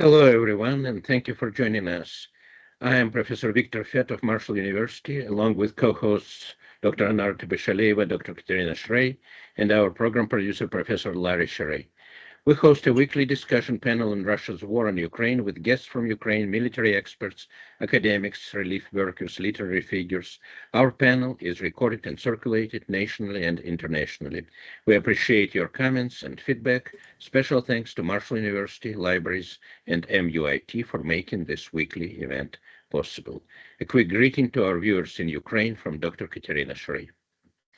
Hello, everyone, and thank you for joining us. I am Professor Viktor Fett of Marshall University, along with co-hosts Dr. Anar Tebeshaleva, Dr. Katerina Shrey, and our program producer, Professor Larry Shrey. We host a weekly discussion panel on Russia's war on Ukraine with guests from Ukraine, military experts, academics, relief workers, literary figures. Our panel is recorded and circulated nationally and internationally. We appreciate your comments and feedback. Special thanks to Marshall University, libraries, and MUIT for making this weekly event possible. A quick greeting to our viewers in Ukraine from Dr. Katerina Shrey.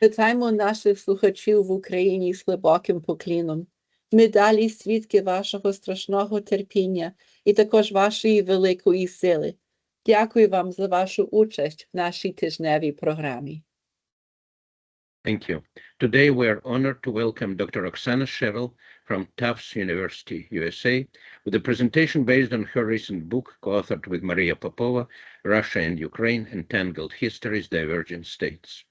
Вітаємо наших слухачів в Україні з глибоким поклоном. Ми далі свідки вашого страшного терпіння і також вашої великої сили. Дякую вам за вашу участь в нашій тижневій програмі. Thank you. Today we are honored to welcome Dr. Oxana Shevel from Tufts University, USA, with a presentation based on her recent book, co-authored with Maria Popova, Russia and Ukraine, Entangled Histories Diverging States.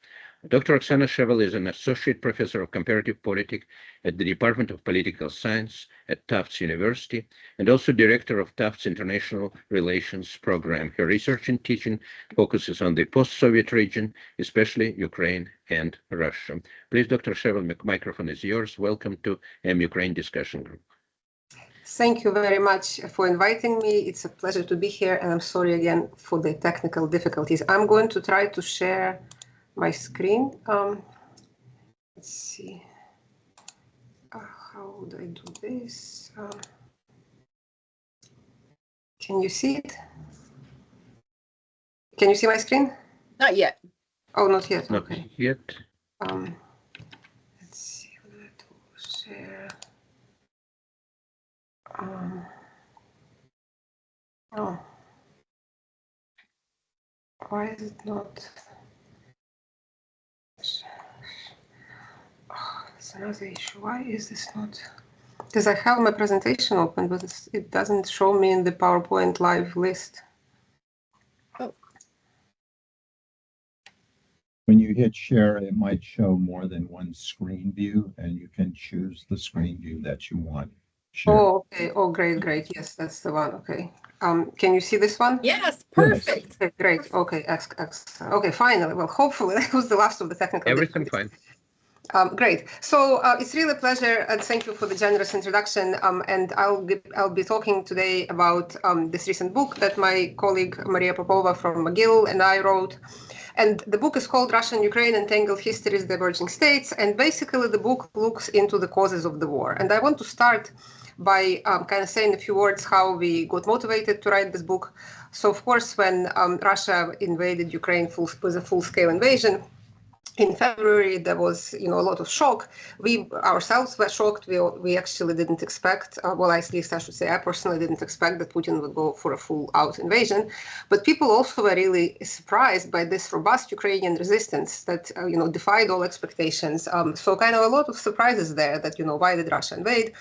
Dr. Oxana Shevel is an associate professor of comparative politics at the Department of Political Science at Tufts University and also director of Tufts International Relations Program. Her research and teaching focuses on the post-Soviet region, especially Ukraine and Russia. Please, Dr. Shevel, the microphone is yours. Welcome to MUkraine discussion group. Thank you very much for inviting me. It's a pleasure to be here, and I'm sorry again for the technical difficulties. I'm going to try to share my screen. Let's see. How would I do this? Can you see it? Can you see my screen? Not yet. Oh, not yet. Not okay. yet. Let's see. What do I do? Share. Oh. Why is it not? Oh, that's another issue. Why is this not? Because I have my presentation open, but it doesn't show me in the PowerPoint live list. Oh. When you hit share, it might show more than one screen view, and you can choose the screen view that you want. Share. Oh, okay. Oh, great. Yes, that's the one. Okay. Can you see this one? Yes, perfect. Okay, great. Okay, okay, finally. Well, hopefully that was the last of the technical Everything fine. Great. So it's really a pleasure, and thank you for the generous introduction. And I'll be talking today about this recent book that my colleague Maria Popova from McGill and I wrote. And the book is called Russia and Ukraine, Entangled Histories Diverging States. And basically the book looks into the causes of the war. And I want to start by kind of saying a few words how we got motivated to write this book. So, of course, when Russia invaded Ukraine with a full-scale invasion in February, there was, a lot of shock. We ourselves were shocked. We actually didn't expect, well, at least I should say, I personally didn't expect that Putin would go for a full-out invasion. But people also were really surprised by this robust Ukrainian resistance that, defied all expectations. So kind of a lot of surprises there that, why did Russia invade?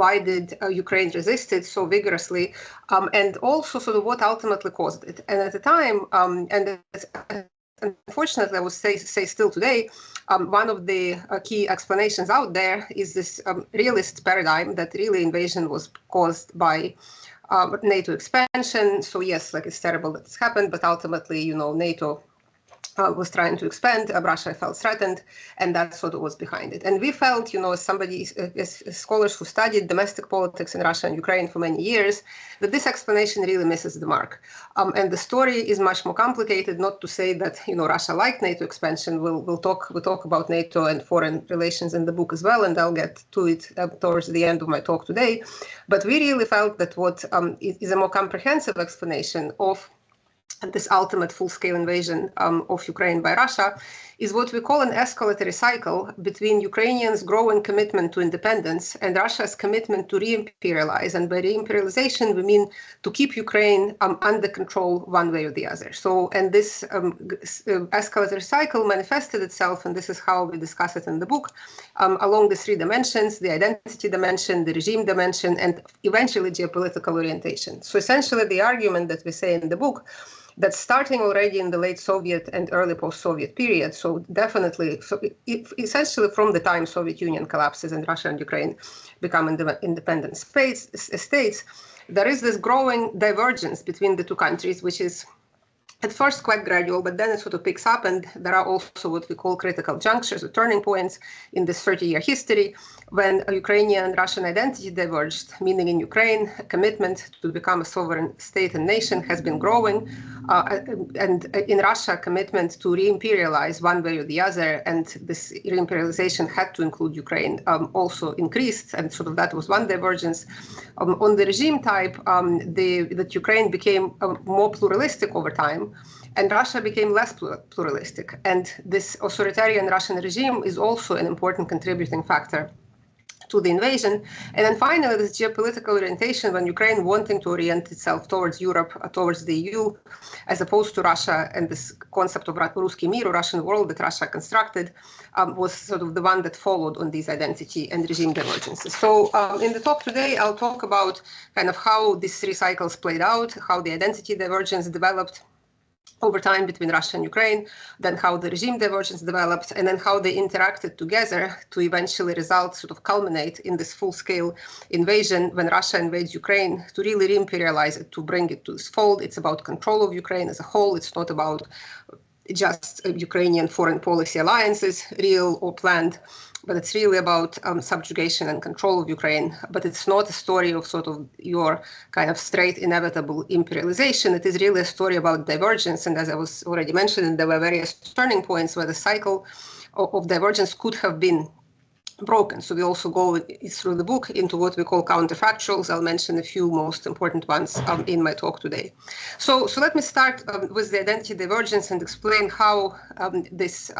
Why did Ukraine resist it so vigorously, and also sort of what ultimately caused it. And at the time, and unfortunately, I would say still today, one of the key explanations out there is this realist paradigm that really invasion was caused by NATO expansion. So yes, it's terrible that it's happened, but ultimately, NATO was trying to expand, Russia felt threatened, and that's what was behind it. And we felt, as scholars who studied domestic politics in Russia and Ukraine for many years, that this explanation really misses the mark. And the story is much more complicated, not to say that, Russia liked NATO expansion. We'll talk about NATO and foreign relations in the book as well, and I'll get to it towards the end of my talk today. But we really felt that what is a more comprehensive explanation of this ultimate full-scale invasion of Ukraine by Russia is what we call an escalatory cycle between Ukrainians' growing commitment to independence and Russia's commitment to re-imperialize. And by re-imperialization, we mean to keep Ukraine under control one way or the other. So, and this escalatory cycle manifested itself, and this is how we discuss it in the book, along the three dimensions: the identity dimension, the regime dimension, and eventually geopolitical orientation. So essentially, the argument that we say in the book that starting already in the late Soviet and early post-Soviet period, so definitely, essentially from the time Soviet Union collapses and Russia and Ukraine become independent states, there is this growing divergence between the two countries, which is at first quite gradual, but then it sort of picks up, and there are also what we call critical junctures or turning points in this 30-year history when Ukrainian and Russian identity diverged, meaning in Ukraine, a commitment to become a sovereign state and nation has been growing, and in Russia, commitment to re-imperialize one way or the other, and this re-imperialization had to include Ukraine, also increased, and sort of that was one divergence. On the regime type, that Ukraine became more pluralistic over time, and Russia became less pluralistic. And this authoritarian Russian regime is also an important contributing factor to the invasion. And then finally, this geopolitical orientation, when Ukraine wanting to orient itself towards Europe, towards the EU, as opposed to Russia, and this concept of Ruski Mir, or Russian world that Russia constructed, was sort of the one that followed on these identity and regime divergences. So in the talk today, I'll talk about kind of how these three cycles played out, how the identity divergence developed over time between Russia and Ukraine, then how the regime divergence developed, and then how they interacted together to eventually result, sort of culminate in this full-scale invasion when Russia invades Ukraine to really re-imperialize it, to bring it to this fold. It's about control of Ukraine as a whole. It's not about just Ukrainian foreign policy alliances, real or planned, but it's really about subjugation and control of Ukraine. But it's not a story of sort of your kind of straight inevitable imperialization. It is really a story about divergence. And as I was already mentioning, there were various turning points where the cycle of divergence could have been broken. So we also go through the book into what we call counterfactuals. I'll mention a few most important ones in my talk today. So let me start with the identity divergence and explain how this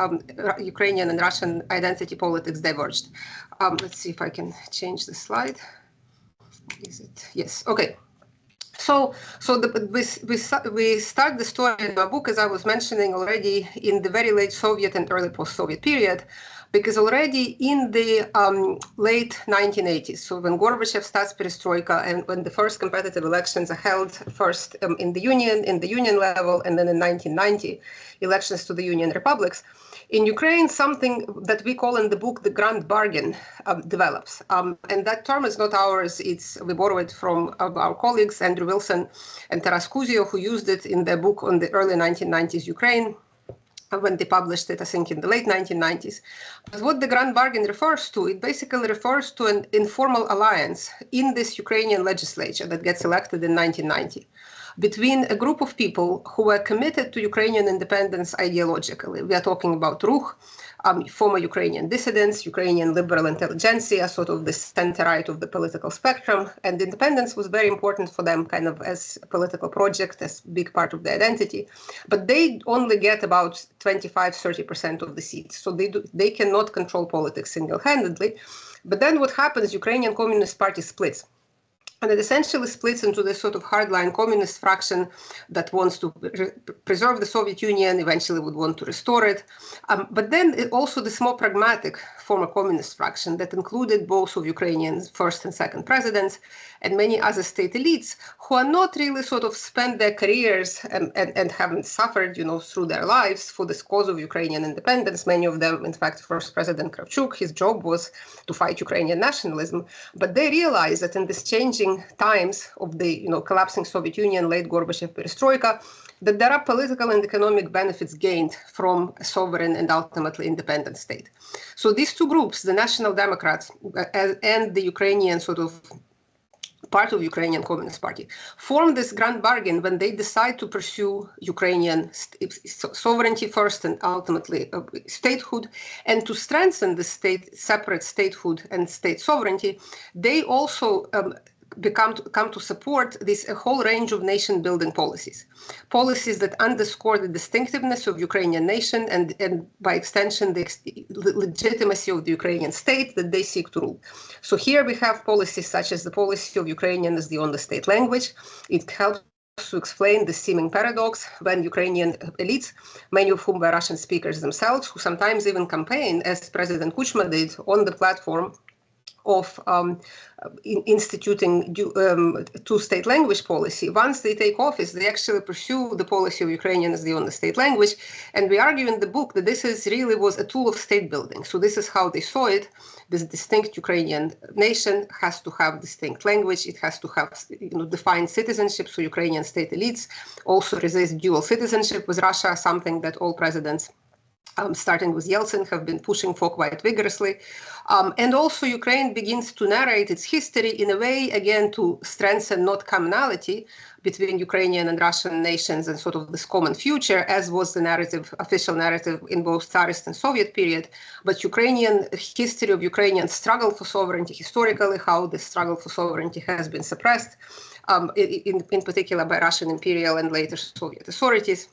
Ukrainian and Russian identity politics diverged. Let's see if I can change the slide. Is it? Yes. Okay. So we start the story in my book, as I was mentioning already, in the very late Soviet and early post-Soviet period, because already in the late 1980s, so when Gorbachev starts perestroika and when the first competitive elections are held first in the union level, and then in 1990, elections to the Union republics, in Ukraine, something that we call in the book the grand bargain develops. And that term is not ours. We borrow it from our colleagues, Andrew Wilson and Taras Kuzio, who used it in their book on the early 1990s Ukraine, when they published it, I think, in the late 1990s. But what the grand bargain refers to, it basically refers to an informal alliance in this Ukrainian legislature that gets elected in 1990 between a group of people who were committed to Ukrainian independence ideologically. We are talking about Ruch, former Ukrainian dissidents, Ukrainian liberal intelligentsia, sort of the center-right of the political spectrum. And independence was very important for them, kind of as a political project, as a big part of their identity. But they only get about 25-30% of the seats. So they cannot control politics single-handedly. But then what happens, Ukrainian Communist Party splits. And it essentially splits into this sort of hardline communist fraction that wants to preserve the Soviet Union, eventually would want to restore it. But then also this more pragmatic former communist fraction that included both of Ukrainians' first and second presidents and many other state elites who are not really sort of spent their careers and haven't suffered, through their lives for this cause of Ukrainian independence. Many of them, in fact, first President Kravchuk, his job was to fight Ukrainian nationalism. But they realized that in this changing times of the collapsing Soviet Union, late Gorbachev perestroika, that there are political and economic benefits gained from a sovereign and ultimately independent state. So these two groups, the National Democrats and the Ukrainian sort of part of Ukrainian Communist Party, form this grand bargain when they decide to pursue Ukrainian sovereignty first and ultimately statehood. And to strengthen the separate statehood and state sovereignty, they also come to support a whole range of nation-building policies that underscore the distinctiveness of Ukrainian nation and by extension, the legitimacy of the Ukrainian state that they seek to rule. So here we have policies such as the policy of Ukrainian as the only state language. It helps to explain the seeming paradox when Ukrainian elites, many of whom were Russian speakers themselves, who sometimes even campaign, as President Kuchma did, on the platform of instituting two-state language policy. Once they take office, they actually pursue the policy of Ukrainian as the only state language. And we argue in the book that this really was a tool of state building. So this is how they saw it. This distinct Ukrainian nation has to have distinct language. It has to have defined citizenship. So Ukrainian state elites also resist dual citizenship with Russia, something that all presidents starting with Yeltsin, have been pushing for quite vigorously. And also Ukraine begins to narrate its history in a way, again, to strengthen not commonality between Ukrainian and Russian nations and sort of this common future, as was the narrative, official narrative in both Tsarist and Soviet period, but Ukrainian history of Ukrainian struggle for sovereignty historically, how the struggle for sovereignty has been suppressed, in particular by Russian imperial and later Soviet authorities.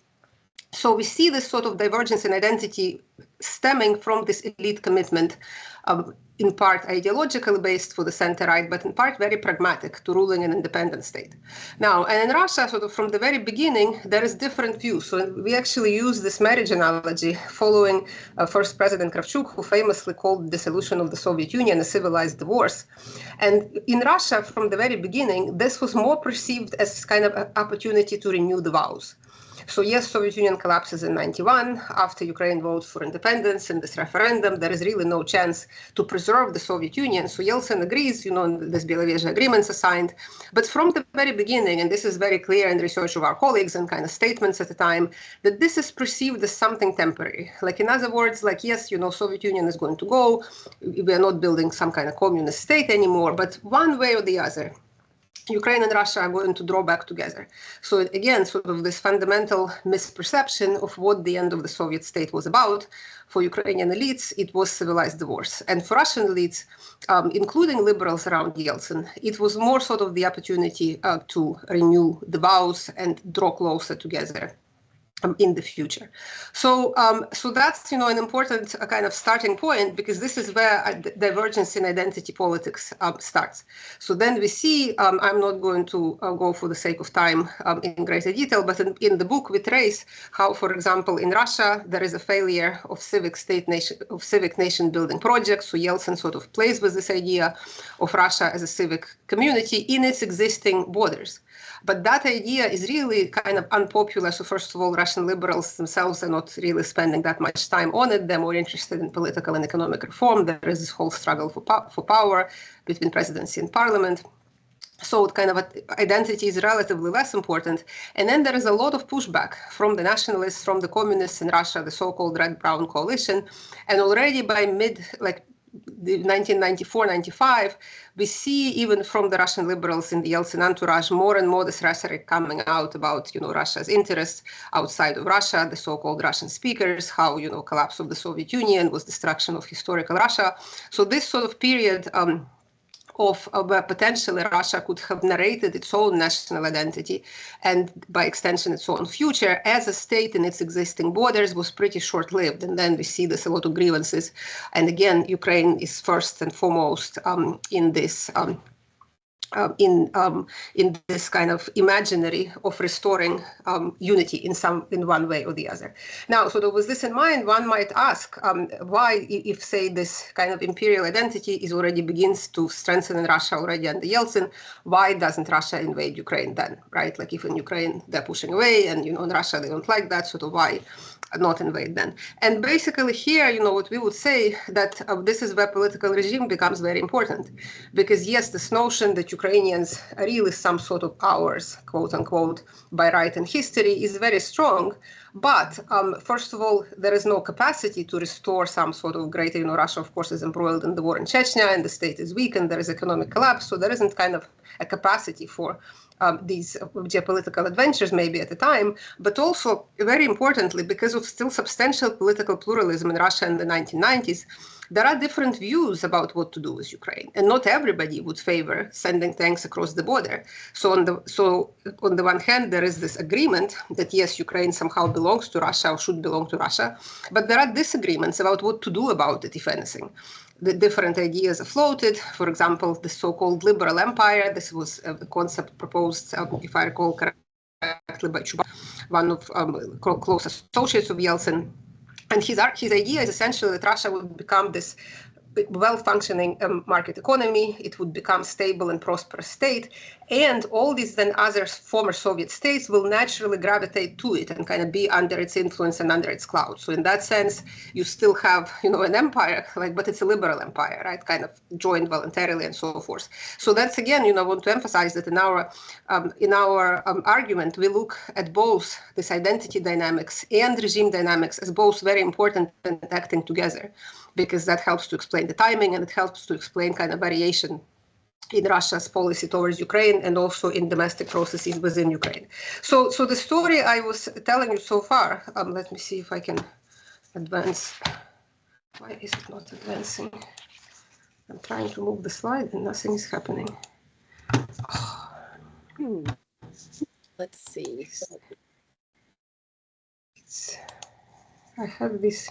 So we see this sort of divergence in identity stemming from this elite commitment, in part ideologically based for the center-right, but in part very pragmatic to ruling an independent state. Now, and in Russia, sort of from the very beginning, there is different views. So we actually use this marriage analogy following first President Kravchuk, who famously called the dissolution of the Soviet Union a civilized divorce. And in Russia, from the very beginning, this was more perceived as kind of an opportunity to renew the vows. So yes, Soviet Union collapses in 91 after Ukraine votes for independence in this referendum. There is really no chance to preserve the Soviet Union. So Yeltsin agrees, this Belovezh agreements are signed. But from the very beginning, and this is very clear in the research of our colleagues and kind of statements at the time, that this is perceived as something temporary. Like in other words, like, yes, Soviet Union is going to go. We are not building some kind of communist state anymore, but one way or the other, Ukraine and Russia are going to draw back together. So again, sort of this fundamental misperception of what the end of the Soviet state was about. For Ukrainian elites, it was civilized divorce. And for Russian elites, including liberals around Yeltsin, it was more sort of the opportunity to renew the vows and draw closer together in the future. So that's, an important kind of starting point, because this is where divergence in identity politics starts. So then we see, I'm not going to go for the sake of time in greater detail, but in the book we trace how, for example, in Russia, there is a failure of civic nation building projects. So Yeltsin sort of plays with this idea of Russia as a civic community in its existing borders. But that idea is really kind of unpopular. So first of all, Russian liberals themselves are not really spending that much time on it. They're more interested in political and economic reform. There is this whole struggle for power between presidency and parliament. So kind of identity is relatively less important. And then there is a lot of pushback from the nationalists, from the communists in Russia, the so-called Red-Brown coalition. And already by the 1994-95, we see even from the Russian liberals in the Yeltsin entourage more and more this rhetoric coming out about, Russia's interests outside of Russia, the so-called Russian speakers, how, collapse of the Soviet Union was destruction of historical Russia. So this sort of period where potentially Russia could have narrated its own national identity and by extension its own future as a state in its existing borders was pretty short-lived. And then we see this a lot of grievances. And again, Ukraine is first and foremost in this in this kind of imaginary of restoring unity in one way or the other. Now, so with this in mind, one might ask why, if say this kind of imperial identity is already begins to strengthen in Russia already under Yeltsin, why doesn't Russia invade Ukraine then, right? Like if in Ukraine they're pushing away and in Russia they don't like that, sort of why not invade then? And basically here, what we would say that this is where political regime becomes very important, because yes, this notion that Ukrainians are really some sort of ours, quote unquote, by right and history is very strong. But first of all, there is no capacity to restore some sort of greater, Russia, of course, is embroiled in the war in Chechnya and the state is weak and there is economic collapse. So there isn't kind of a capacity for these geopolitical adventures maybe at the time, but also very importantly, because of still substantial political pluralism in Russia in the 1990s, there are different views about what to do with Ukraine, and not everybody would favor sending tanks across the border. So on the one hand, there is this agreement that yes, Ukraine somehow belongs to Russia or should belong to Russia, but there are disagreements about what to do about it, if anything. The different ideas are floated. For example, the so-called liberal empire. This was a concept proposed, if I recall correctly, by Chuba, one of close associates of Yeltsin. And his idea is essentially that Russia would become this well-functioning market economy. It would become stable and prosperous state, and all these then other former Soviet states will naturally gravitate to it and kind of be under its influence and under its cloud. So in that sense, you still have, an empire, but it's a liberal empire, right? Kind of joined voluntarily and so forth. So that's again, I want to emphasize that in our argument, we look at both this identity dynamics and regime dynamics as both very important and acting together, because that helps to explain the timing and it helps to explain kind of variation in Russia's policy towards Ukraine and also in domestic processes within Ukraine. So the story I was telling you so far, let me see if I can advance. Why is it not advancing? I'm trying to move the slide and nothing is happening. Let's see. I have this.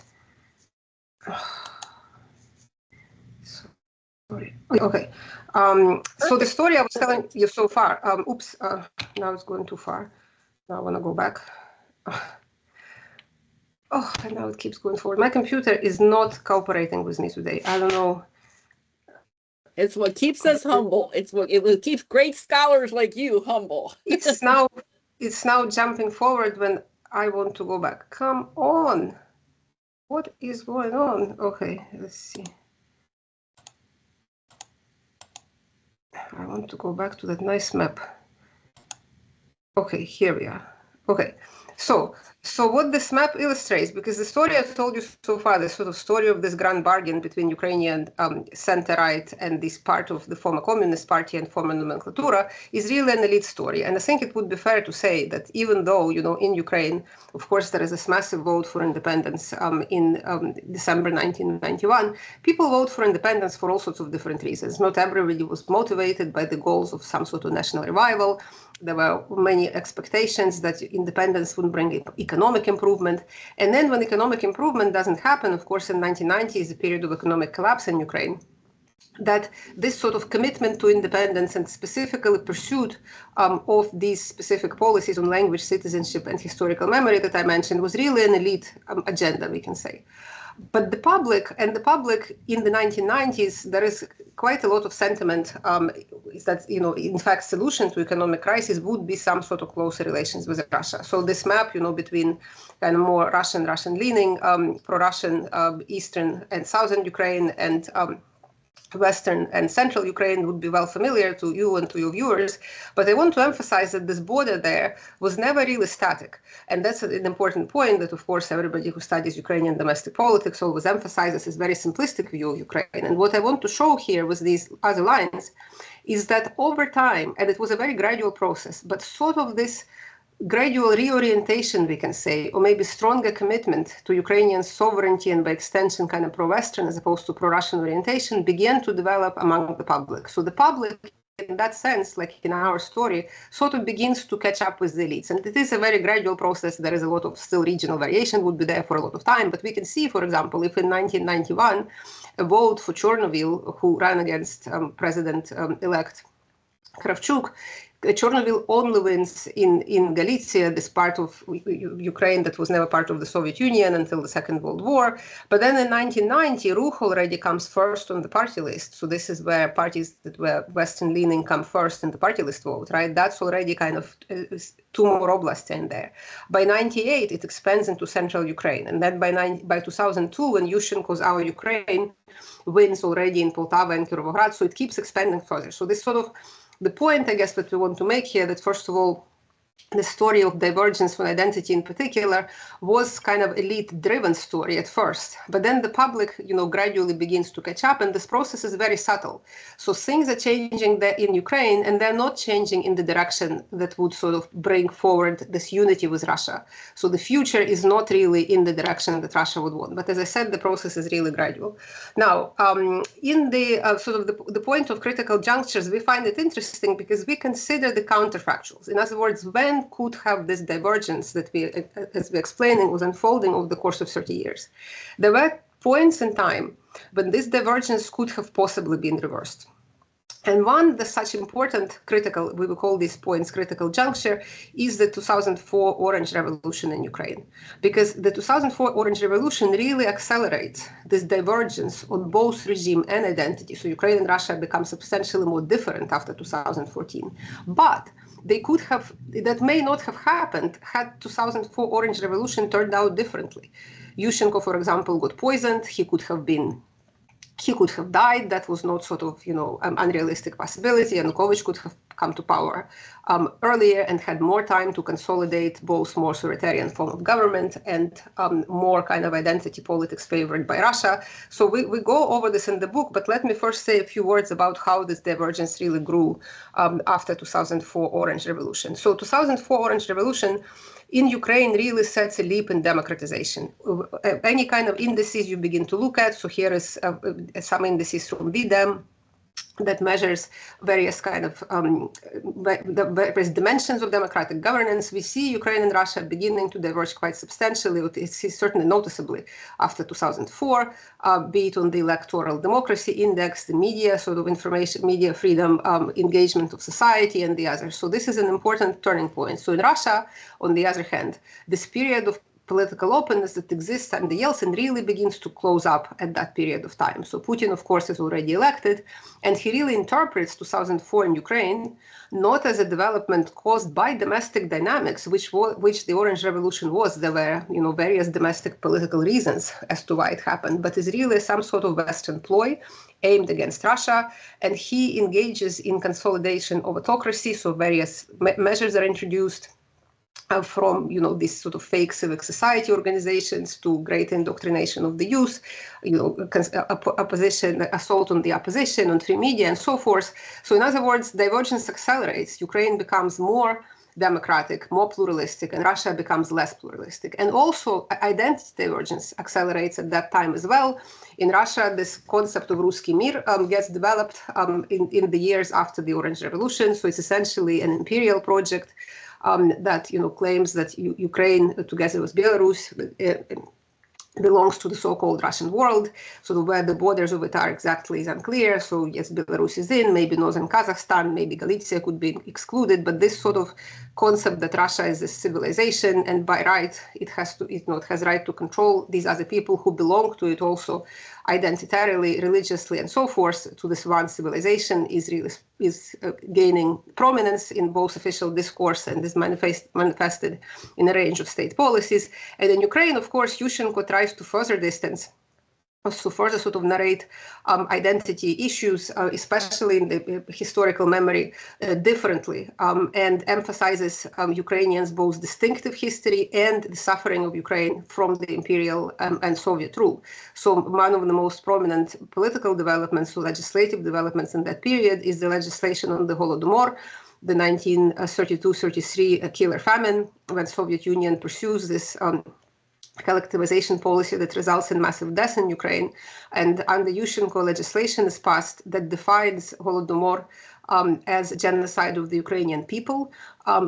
Sorry. Okay. So the story I was telling you so far. Now it's going too far. Now I want to go back. And now it keeps going forward. My computer is not cooperating with me today. I don't know. It's what keeps us humble. It will keep great scholars like you humble. It's now jumping forward when I want to go back. Come on. What is going on? Okay, let's see. I want to go back to that nice map. Okay, here we are. Okay, so what this map illustrates, because the story I've told you so far, the sort of story of this grand bargain between Ukrainian center-right and this part of the former Communist Party and former nomenclatura, is really an elite story. And I think it would be fair to say that even though, in Ukraine, of course, there is this massive vote for independence in December 1991, people vote for independence for all sorts of different reasons. Not everybody was motivated by the goals of some sort of national revival. There were many expectations that independence would bring economic improvement. And then when economic improvement doesn't happen, of course, in 1990 is a period of economic collapse in Ukraine, that this sort of commitment to independence and specifically pursuit of these specific policies on language, citizenship, and historical memory that I mentioned was really an elite agenda, we can say. But the public in the 1990s, there is quite a lot of sentiment is that, in fact, solution to economic crisis would be some sort of closer relations with Russia. So this map, between kind of more Russian leaning, pro-Russian eastern and southern Ukraine and Western and Central Ukraine would be well familiar to you and to your viewers, but I want to emphasize that this border there was never really static. And that's an important point that, of course, everybody who studies Ukrainian domestic politics always emphasizes this very simplistic view of Ukraine. And what I want to show here with these other lines is that over time, and it was a very gradual process, but sort of this gradual reorientation, we can say, or maybe stronger commitment to Ukrainian sovereignty and by extension kind of pro-Western as opposed to pro-Russian orientation began to develop among the public. So the public, in that sense, like in our story, sort of begins to catch up with the elites. And it is a very gradual process. There is a lot of still regional variation, would be there for a lot of time. But we can see, for example, if in 1991, a vote for Chernovil, who ran against President-elect Kravchuk, Chernobyl only wins in Galicia, this part of Ukraine that was never part of the Soviet Union until the Second World War. But then in 1990, Ruch already comes first on the party list. So this is where parties that were Western leaning come first in the party list vote, right? That's already kind of two more oblasts in there. By 98, it expands into central Ukraine. And then by 2002, when Yushchenko's Our Ukraine wins already in Poltava and Kirovograd, so it keeps expanding further. So this sort of the point, I guess, that we want to make here, that first of all, the story of divergence from identity in particular was kind of elite-driven story at first. But then the public, gradually begins to catch up, and this process is very subtle. So things are changing there in Ukraine, and they're not changing in the direction that would sort of bring forward this unity with Russia. So the future is not really in the direction that Russia would want. But as I said, the process is really gradual. Now, in the sort of the point of critical junctures, we find it interesting because we consider the counterfactuals. In other words, when could have this divergence that we, as we explaining, was unfolding over the course of 30 years. There were points in time when this divergence could have possibly been reversed. And one the such important critical, we will call these points critical juncture, is the 2004 Orange Revolution in Ukraine. Because the 2004 Orange Revolution really accelerates this divergence on both regime and identity. So Ukraine and Russia become substantially more different after 2014. But they could have, that may not have happened had 2004 Orange Revolution turned out differently. Yushchenko, for example, got poisoned. He could have died. That was not sort of, unrealistic possibility. Yanukovych could have come to power earlier and had more time to consolidate both more authoritarian form of government and more kind of identity politics favored by Russia. So we go over this in the book, but let me first say a few words about how this divergence really grew after 2004 Orange Revolution. So 2004 Orange Revolution in Ukraine really sets a leap in democratization. Any kind of indices you begin to look at, so here is some indices from VDEM that measures various kind of various dimensions of democratic governance. We see Ukraine and Russia beginning to diverge quite substantially. It's certainly noticeably after 2004, be it on the electoral democracy index, the media sort of information, media freedom, engagement of society, and the others. So this is an important turning point. So in Russia, on the other hand, this period of political openness that exists under Yeltsin really begins to close up at that period of time. So Putin, of course, is already elected, and he really interprets 2004 in Ukraine not as a development caused by domestic dynamics, which the Orange Revolution was. There were, various domestic political reasons as to why it happened, but is really some sort of Western ploy aimed against Russia, and he engages in consolidation of autocracy. So various measures are introduced. From these sort of fake civic society organizations to great indoctrination of the youth, opposition, assault on the opposition, on free media, and so forth. So in other words, divergence accelerates. Ukraine becomes more democratic, more pluralistic, and Russia becomes less pluralistic. And also identity divergence accelerates at that time as well. In Russia, this concept of Ruski Mir gets developed in the years after the Orange Revolution. So it's essentially an imperial project that claims that Ukraine, together with Belarus, belongs to the so-called Russian world. So where the borders of it are exactly is unclear. So yes, Belarus is in, maybe northern Kazakhstan, maybe Galicia could be excluded. But this sort of concept that Russia is a civilization and by right it has right to control these other people who belong to it also identitarily, religiously, and so forth to this one civilization is gaining prominence in both official discourse and is manifested in a range of state policies. And in Ukraine, of course, Yushchenko tries to further distance, to further sort of narrate identity issues, especially in the historical memory, differently, and emphasizes Ukrainians' both distinctive history and the suffering of Ukraine from the imperial and Soviet rule. So one of the most prominent political developments, or legislative developments in that period, is the legislation on the Holodomor, the 1932-33 killer famine, when Soviet Union pursues this collectivization policy that results in massive death in Ukraine. And under Yushchenko, legislation is passed that defines Holodomor as genocide of the Ukrainian people.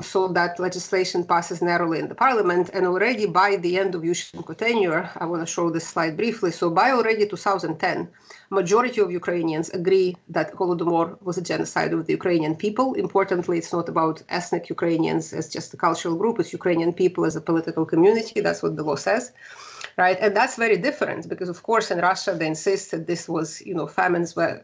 So that legislation passes narrowly in the parliament. And already by the end of Yushchenko tenure, I want to show this slide briefly. So by already 2010, majority of Ukrainians agree that Holodomor was a genocide of the Ukrainian people. Importantly, it's not about ethnic Ukrainians as just a cultural group. It's Ukrainian people as a political community. That's what the law says. Right. And that's very different because, of course, in Russia, they insist that this was, famines were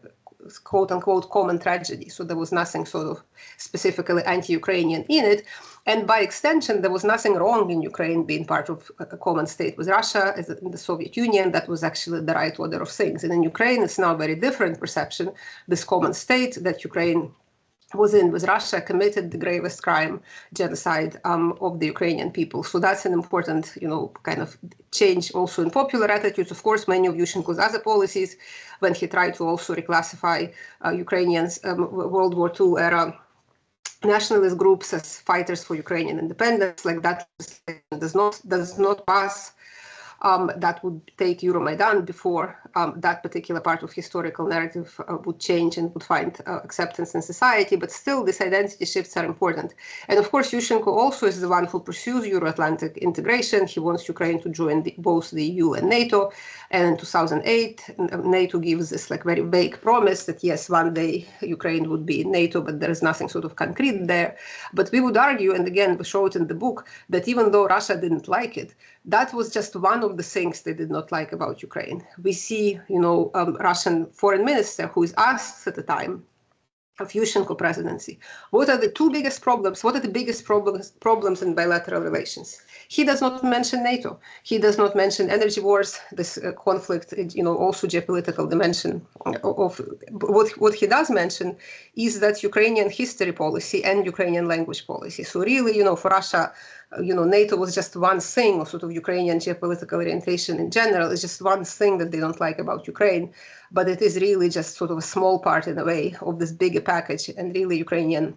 quote unquote common tragedy. So there was nothing sort of specifically anti-Ukrainian in it. And by extension, there was nothing wrong in Ukraine being part of a common state with Russia, as in the Soviet Union. That was actually the right order of things. And in Ukraine, it's now a very different perception. This common state that Ukraine was in with Russia committed the gravest crime, genocide of the Ukrainian people. So that's an important, kind of change also in popular attitudes. Of course, many of Yushchenko's other policies, when he tried to also reclassify Ukrainians World War II era nationalist groups as fighters for Ukrainian independence, like that does not pass. that would take Euromaidan before that particular part of historical narrative would change and would find acceptance in society. But still, these identity shifts are important. And of course, Yushchenko also is the one who pursues Euro-Atlantic integration. He wants Ukraine to join both the EU and NATO. And in 2008, NATO gives this like very vague promise that yes, one day Ukraine would be in NATO, but there is nothing sort of concrete there. But we would argue, and again, we show it in the book, that even though Russia didn't like it, that was just one of the things they did not like about Ukraine. We see, Russian foreign minister who is asked at the time of Yushchenko presidency, what are the two biggest problems? What are the biggest problems in bilateral relations? He does not mention NATO. He does not mention energy wars, this conflict, also geopolitical dimension of what he does mention is that Ukrainian history policy and Ukrainian language policy. So really, for Russia, NATO was just one thing, or sort of Ukrainian geopolitical orientation in general is just one thing that they don't like about Ukraine, but it is really just sort of a small part in a way of this bigger package, and really Ukrainian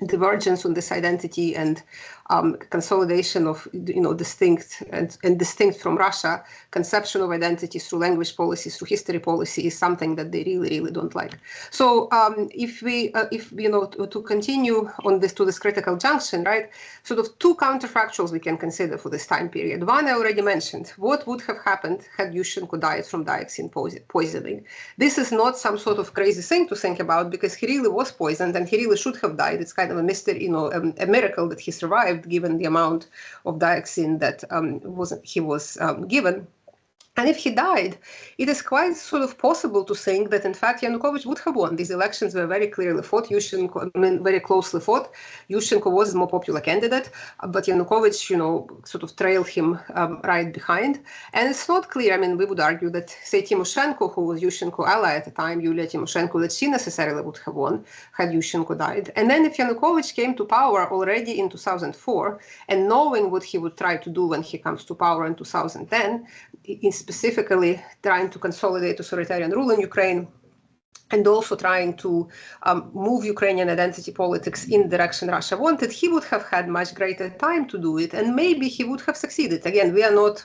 divergence on this identity and consolidation of distinct and distinct from Russia conception of identity through language policy, through history policy is something that they really don't like. So if to continue on this to this critical junction, right, sort of two counterfactuals we can consider for this time period. One I already mentioned, what would have happened had Yushchenko died from dioxin poisoning? This is not some sort of crazy thing to think about because he really was poisoned and he really should have died. It's kind of a mystery, a miracle that he survived given the amount of dioxin that he was given. And if he died, it is quite sort of possible to think that, in fact, Yanukovych would have won. These elections were very clearly fought. Very closely fought. Yushchenko was the more popular candidate, but Yanukovych, sort of trailed him right behind. And it's not clear. We would argue that, say, Tymoshenko, who was Yushchenko ally at the time, Yulia Tymoshenko, that she necessarily would have won had Yushchenko died. And then if Yanukovych came to power already in 2004, and knowing what he would try to do when he comes to power in 2010, specifically trying to consolidate authoritarian rule in Ukraine, and also trying to move Ukrainian identity politics in the direction Russia wanted, he would have had much greater time to do it, and maybe he would have succeeded. Again, we are not,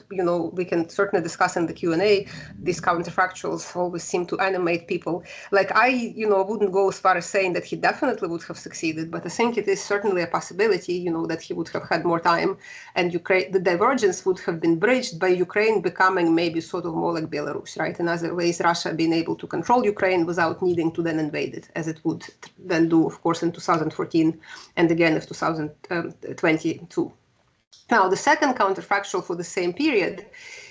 we can certainly discuss in the Q&A, these counterfactuals always seem to animate people. Like I, wouldn't go as far as saying that he definitely would have succeeded, but I think it is certainly a possibility, that he would have had more time, and the divergence would have been bridged by Ukraine becoming maybe sort of more like Belarus, right? In other ways, Russia being able to control Ukraine without needing to then invade it, as it would then do, of course, in 2014 and again in 2022. Now, the second counterfactual for the same period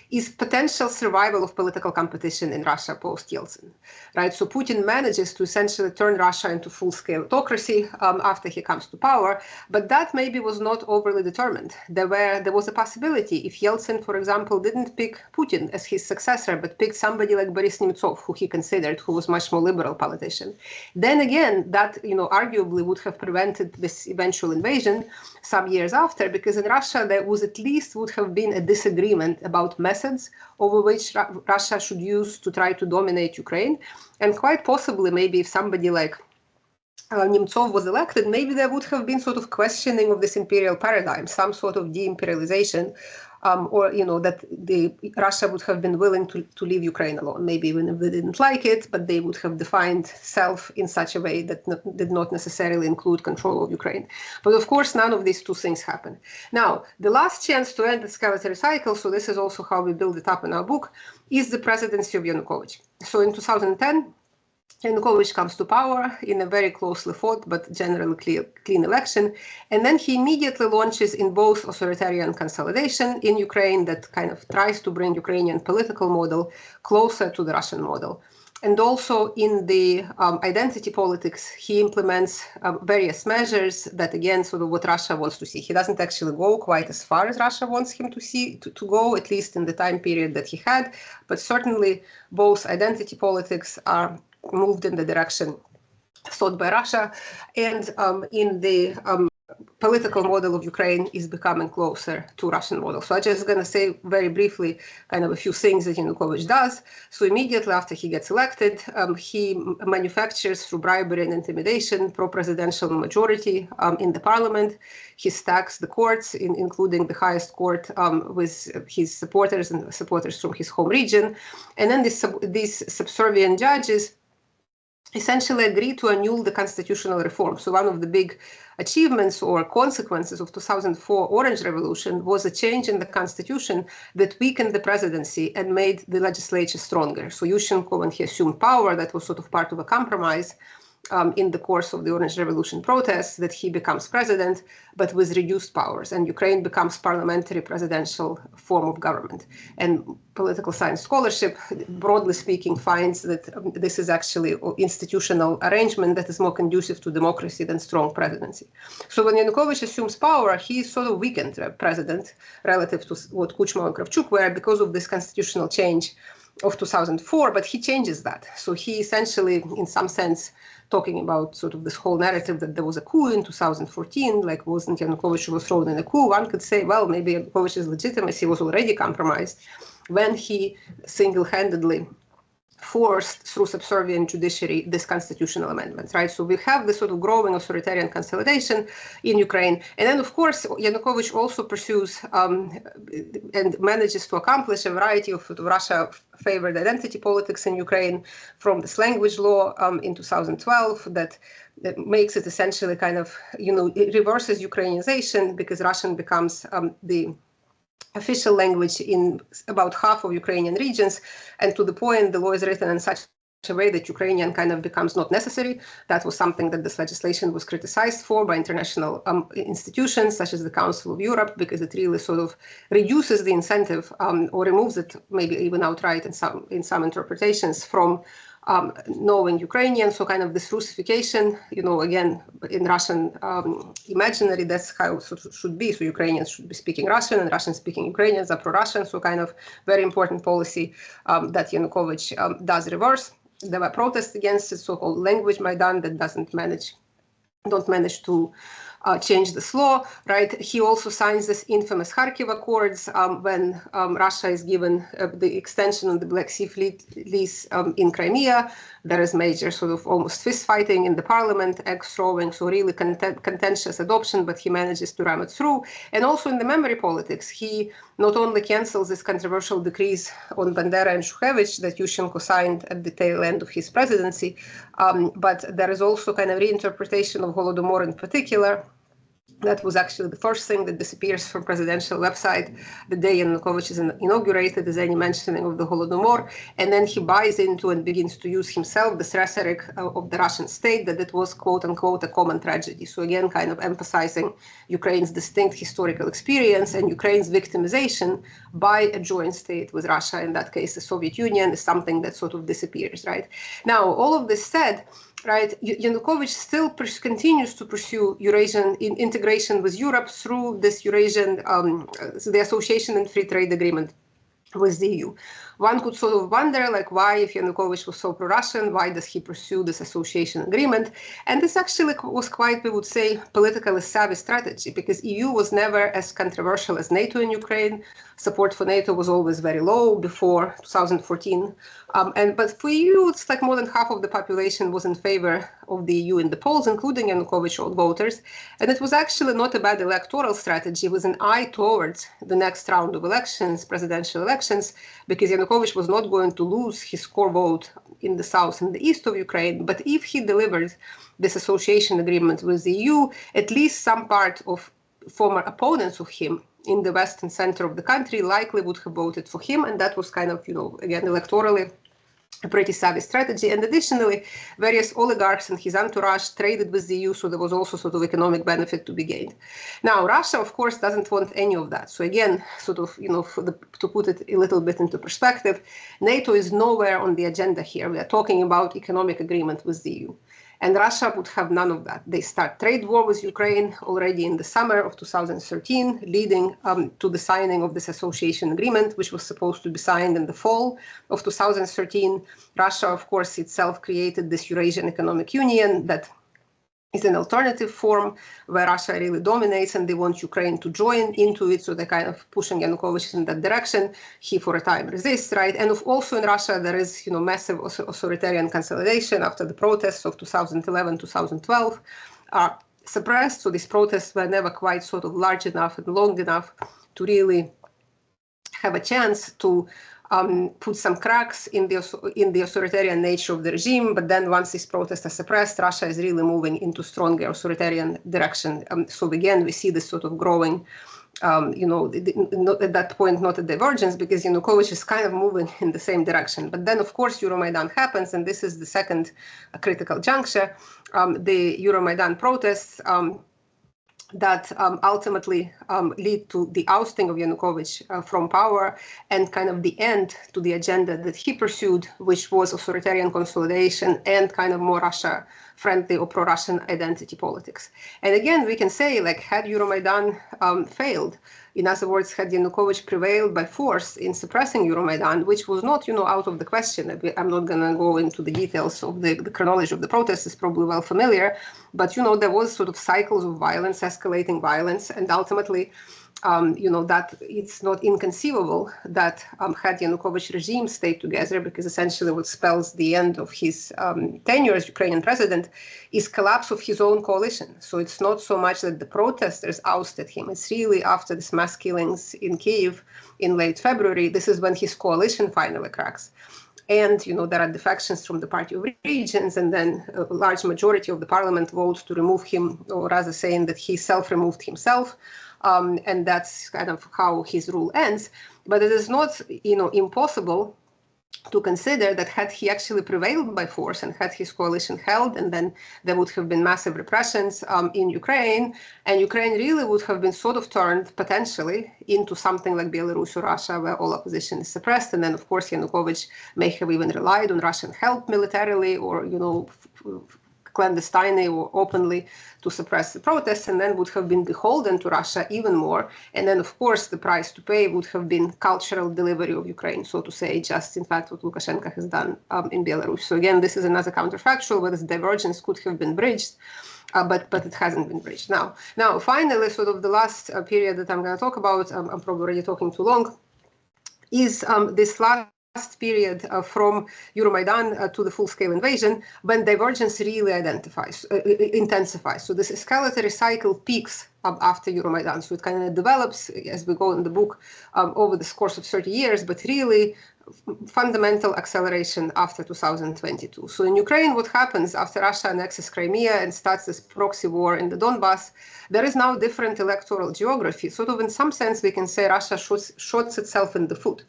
is potential survival of political competition in Russia post-Yeltsin, right? So Putin manages to essentially turn Russia into full-scale autocracy after he comes to power, but that maybe was not overly determined. There was a possibility if Yeltsin, for example, didn't pick Putin as his successor, but picked somebody like Boris Nemtsov, who he considered, who was much more liberal politician. Then again, that arguably would have prevented this eventual invasion some years after, because in Russia there was at least would have been a disagreement about methods over which Russia should use to try to dominate Ukraine. And quite possibly, maybe if somebody like Nemtsov was elected, maybe there would have been sort of questioning of this imperial paradigm, some sort of de-imperialization, or that Russia would have been willing to leave Ukraine alone, maybe even if they didn't like it, but they would have defined self in such a way that did not necessarily include control of Ukraine. But of course, none of these two things happened. Now, the last chance to end the escalatory cycle, so this is also how we build it up in our book, is the presidency of Yanukovych. So in 2010, Yanukovych comes to power in a very closely fought but generally clean election, and then he immediately launches in both authoritarian consolidation in Ukraine that kind of tries to bring Ukrainian political model closer to the Russian model. And also in the identity politics, he implements various measures that, again, sort of what Russia wants to see. He doesn't actually go quite as far as Russia wants him to go, at least in the time period that he had, but certainly both identity politics are moved in the direction sought by Russia, and in the political model of Ukraine is becoming closer to Russian model. So I'm just going to say very briefly kind of a few things that Yanukovych does. So immediately after he gets elected, he manufactures through bribery and intimidation pro-presidential majority in the parliament. He stacks the courts, including the highest court, with his supporters and supporters from his home region. And then these subservient judges essentially agreed to annul the constitutional reform. So one of the big achievements or consequences of 2004 Orange Revolution was a change in the constitution that weakened the presidency and made the legislature stronger. So Yushchenko, when he assumed power, that was sort of part of a compromise in the course of the Orange Revolution protests, that he becomes president, but with reduced powers, and Ukraine becomes parliamentary presidential form of government. And political science scholarship, broadly speaking, finds that this is actually an institutional arrangement that is more conducive to democracy than strong presidency. So when Yanukovych assumes power, he sort of weakened president relative to what Kuchma and Kravchuk were because of this constitutional change of 2004, but he changes that. So he essentially, in some sense, talking about sort of this whole narrative that there was a coup in 2014, like wasn't Yanukovych who was thrown in a coup, one could say, well, maybe Yanukovych's legitimacy was already compromised when he single-handedly forced through subservient judiciary this constitutional amendment, right? So we have this sort of growing authoritarian consolidation in Ukraine. And then, of course, Yanukovych also pursues and manages to accomplish a variety of Russia-favored identity politics in Ukraine, from this language law in 2012 that makes it essentially kind of, it reverses Ukrainization because Russian becomes the official language in about half of Ukrainian regions, and to the point the law is written in such a way that Ukrainian kind of becomes not necessary. That was something that this legislation was criticized for by international institutions such as the Council of Europe, because it really sort of reduces the incentive or removes it maybe even outright in some interpretations from knowing Ukrainian. So kind of this Russification, again, in Russian imaginary, that's how it should be. So Ukrainians should be speaking Russian and Russian-speaking Ukrainians are pro-Russian. So kind of very important policy that Yanukovych does reverse. There were protests against it, so-called language Maidan, that don't manage to change this law, right? He also signs this infamous Kharkiv Accords when Russia is given the extension of the Black Sea Fleet lease in Crimea. There is major sort of almost fist fighting in the parliament, egg throwing, so really contentious adoption, but he manages to ram it through. And also in the memory politics, he not only cancels this controversial decrees on Bandera and Shukhevich that Yushchenko signed at the tail end of his presidency, but there is also kind of reinterpretation of Holodomor in particular. That was actually the first thing that disappears from presidential website the day Yanukovych is inaugurated, is any mentioning of the Holodomor. And then he buys into and begins to use himself this rhetoric of the Russian state that it was, quote unquote, a common tragedy. So again, kind of emphasizing Ukraine's distinct historical experience and Ukraine's victimization by a joint state with Russia, in that case, the Soviet Union, is something that sort of disappears, right? Now, all of this said, right, Yanukovych still continues to pursue Eurasian integration with Europe through this Eurasian, the Association and Free Trade Agreement with the EU. One could sort of wonder, like, why, if Yanukovych was so pro-Russian, why does he pursue this association agreement? And this actually was quite, we would say, politically savvy strategy, because EU was never as controversial as NATO in Ukraine. Support for NATO was always very low before 2014. But for EU, it's like more than half of the population was in favor of the EU in the polls, including Yanukovych old voters. And it was actually not a bad electoral strategy with an eye towards the next round of elections, presidential elections, because Yanukovych was not going to lose his core vote in the south and the east of Ukraine. But if he delivered this association agreement with the EU, at least some part of former opponents of him in the west and center of the country likely would have voted for him. And that was kind of, again, electorally a pretty savvy strategy. And additionally, various oligarchs and his entourage traded with the EU, so there was also sort of economic benefit to be gained. Now, Russia, of course, doesn't want any of that. So again, sort of, to put it a little bit into perspective, NATO is nowhere on the agenda here. We are talking about economic agreement with the EU. And Russia would have none of that. They start trade war with Ukraine already in the summer of 2013, leading to the signing of this association agreement, which was supposed to be signed in the fall of 2013. Russia, of course, itself created this Eurasian Economic Union that is an alternative form where Russia really dominates and they want Ukraine to join into it. So they're kind of pushing Yanukovych in that direction. He for a time resists, right? And also in Russia, there is, massive authoritarian consolidation after the protests of 2011, 2012 are suppressed. So these protests were never quite sort of large enough and long enough to really have a chance to put some cracks in the authoritarian nature of the regime. But then once these protests are suppressed, Russia is really moving into stronger authoritarian direction. So again, we see this sort of growing, not at that point, not a divergence, because Yanukovych is kind of moving in the same direction. But then, of course, Euromaidan happens, and this is the second critical juncture. The Euromaidan protests that ultimately lead to the ousting of Yanukovych from power and kind of the end to the agenda that he pursued, which was authoritarian consolidation and kind of more Russia-friendly or pro-Russian identity politics. And again, we can say, like, had Euromaidan failed, in other words, had Yanukovych prevailed by force in suppressing Euromaidan, which was not, out of the question. I'm not going to go into the details of the chronology of the protests, it's probably well familiar, but, there was sort of cycles of violence, escalating violence, and ultimately, that it's not inconceivable that had Yanukovych regime stayed together, because essentially what spells the end of his tenure as Ukrainian president is collapse of his own coalition. So it's not so much that the protesters ousted him. It's really after these mass killings in Kyiv in late February, this is when his coalition finally cracks. And, there are defections from the Party of Regions, and then a large majority of the parliament votes to remove him, or rather saying that he self-removed himself. And that's kind of how his rule ends. But it is not, impossible to consider that had he actually prevailed by force and had his coalition held, and then there would have been massive repressions in Ukraine, and Ukraine really would have been sort of turned potentially into something like Belarus or Russia, where all opposition is suppressed. And then, of course, Yanukovych may have even relied on Russian help militarily or, clandestinely or openly to suppress the protests, and then would have been beholden to Russia even more. And then, of course, the price to pay would have been cultural delivery of Ukraine, so to say, just in fact what Lukashenko has done in Belarus. So again, this is another counterfactual where this divergence could have been bridged, but it hasn't been bridged. Now, finally, sort of the last period that I'm going to talk about, I'm probably already talking too long, is this last period from Euromaidan to the full-scale invasion, when divergence really intensifies. So this escalatory cycle peaks after Euromaidan. So it kind of develops as we go in the book over the course of 30 years, but really fundamental acceleration after 2022. So in Ukraine, what happens after Russia annexes Crimea and starts this proxy war in the Donbass, there is now different electoral geography. Sort of in some sense, we can say Russia shoots itself in the foot,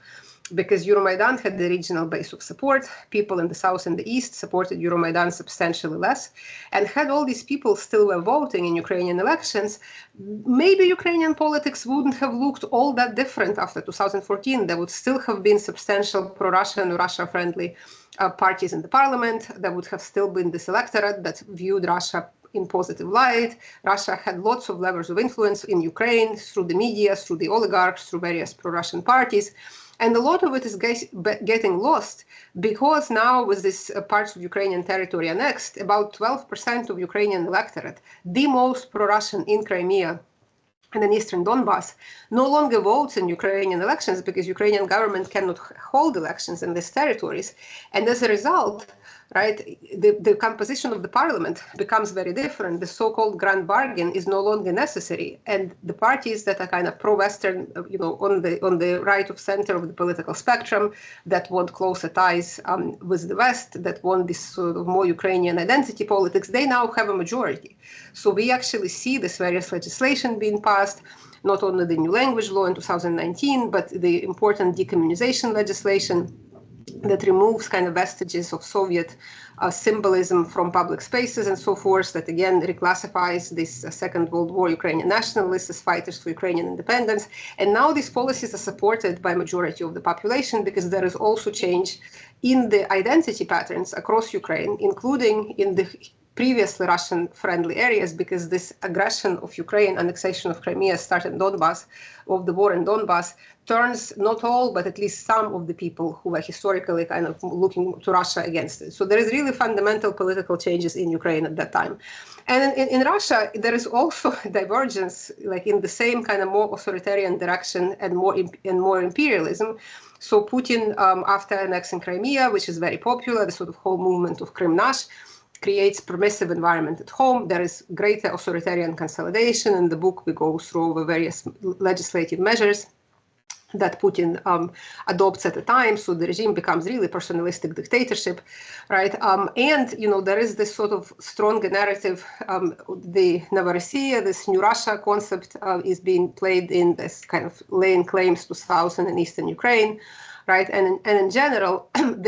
because Euromaidan had the regional base of support. People in the south and the east supported Euromaidan substantially less. And had all these people still were voting in Ukrainian elections, maybe Ukrainian politics wouldn't have looked all that different after 2014. There would still have been substantial pro-Russian or Russia-friendly parties in the parliament. There would have still been this electorate that viewed Russia in positive light. Russia had lots of levers of influence in Ukraine through the media, through the oligarchs, through various pro-Russian parties. And a lot of it is getting lost because now with these parts of Ukrainian territory annexed, about 12% of Ukrainian electorate, the most pro-Russian in Crimea and in eastern Donbass, no longer votes in Ukrainian elections because Ukrainian government cannot hold elections in these territories. And as a result, right, the composition of the parliament becomes very different. The so-called grand bargain is no longer necessary, and the parties that are kind of pro-Western, on the right of center of the political spectrum, that want closer ties with the West, that want this sort of more Ukrainian identity politics, they now have a majority. So we actually see this various legislation being passed, not only the new language law in 2019, but the important decommunization legislation that removes kind of vestiges of Soviet symbolism from public spaces and so forth, that again reclassifies this Second World War Ukrainian nationalists as fighters for Ukrainian independence. And now these policies are supported by majority of the population because there is also change in the identity patterns across Ukraine, including in the previously Russian-friendly areas, because this aggression of Ukraine, annexation of Crimea, started in Donbass, of the war in Donbass, turns not all, but at least some of the people who were historically kind of looking to Russia against it. So there is really fundamental political changes in Ukraine at that time. And in Russia, there is also divergence, like in the same kind of more authoritarian direction and more imperialism. So Putin, after annexing Crimea, which is very popular, the sort of whole movement of Krymnash, creates permissive environment at home. There is greater authoritarian consolidation. In the book, we go through over various legislative measures that Putin adopts at the time. So the regime becomes really personalistic dictatorship, right? And, you know, there is this sort of stronger narrative. The Novorossiya, this new Russia concept is being played in this kind of laying claims to southern and eastern Ukraine, right? And in general,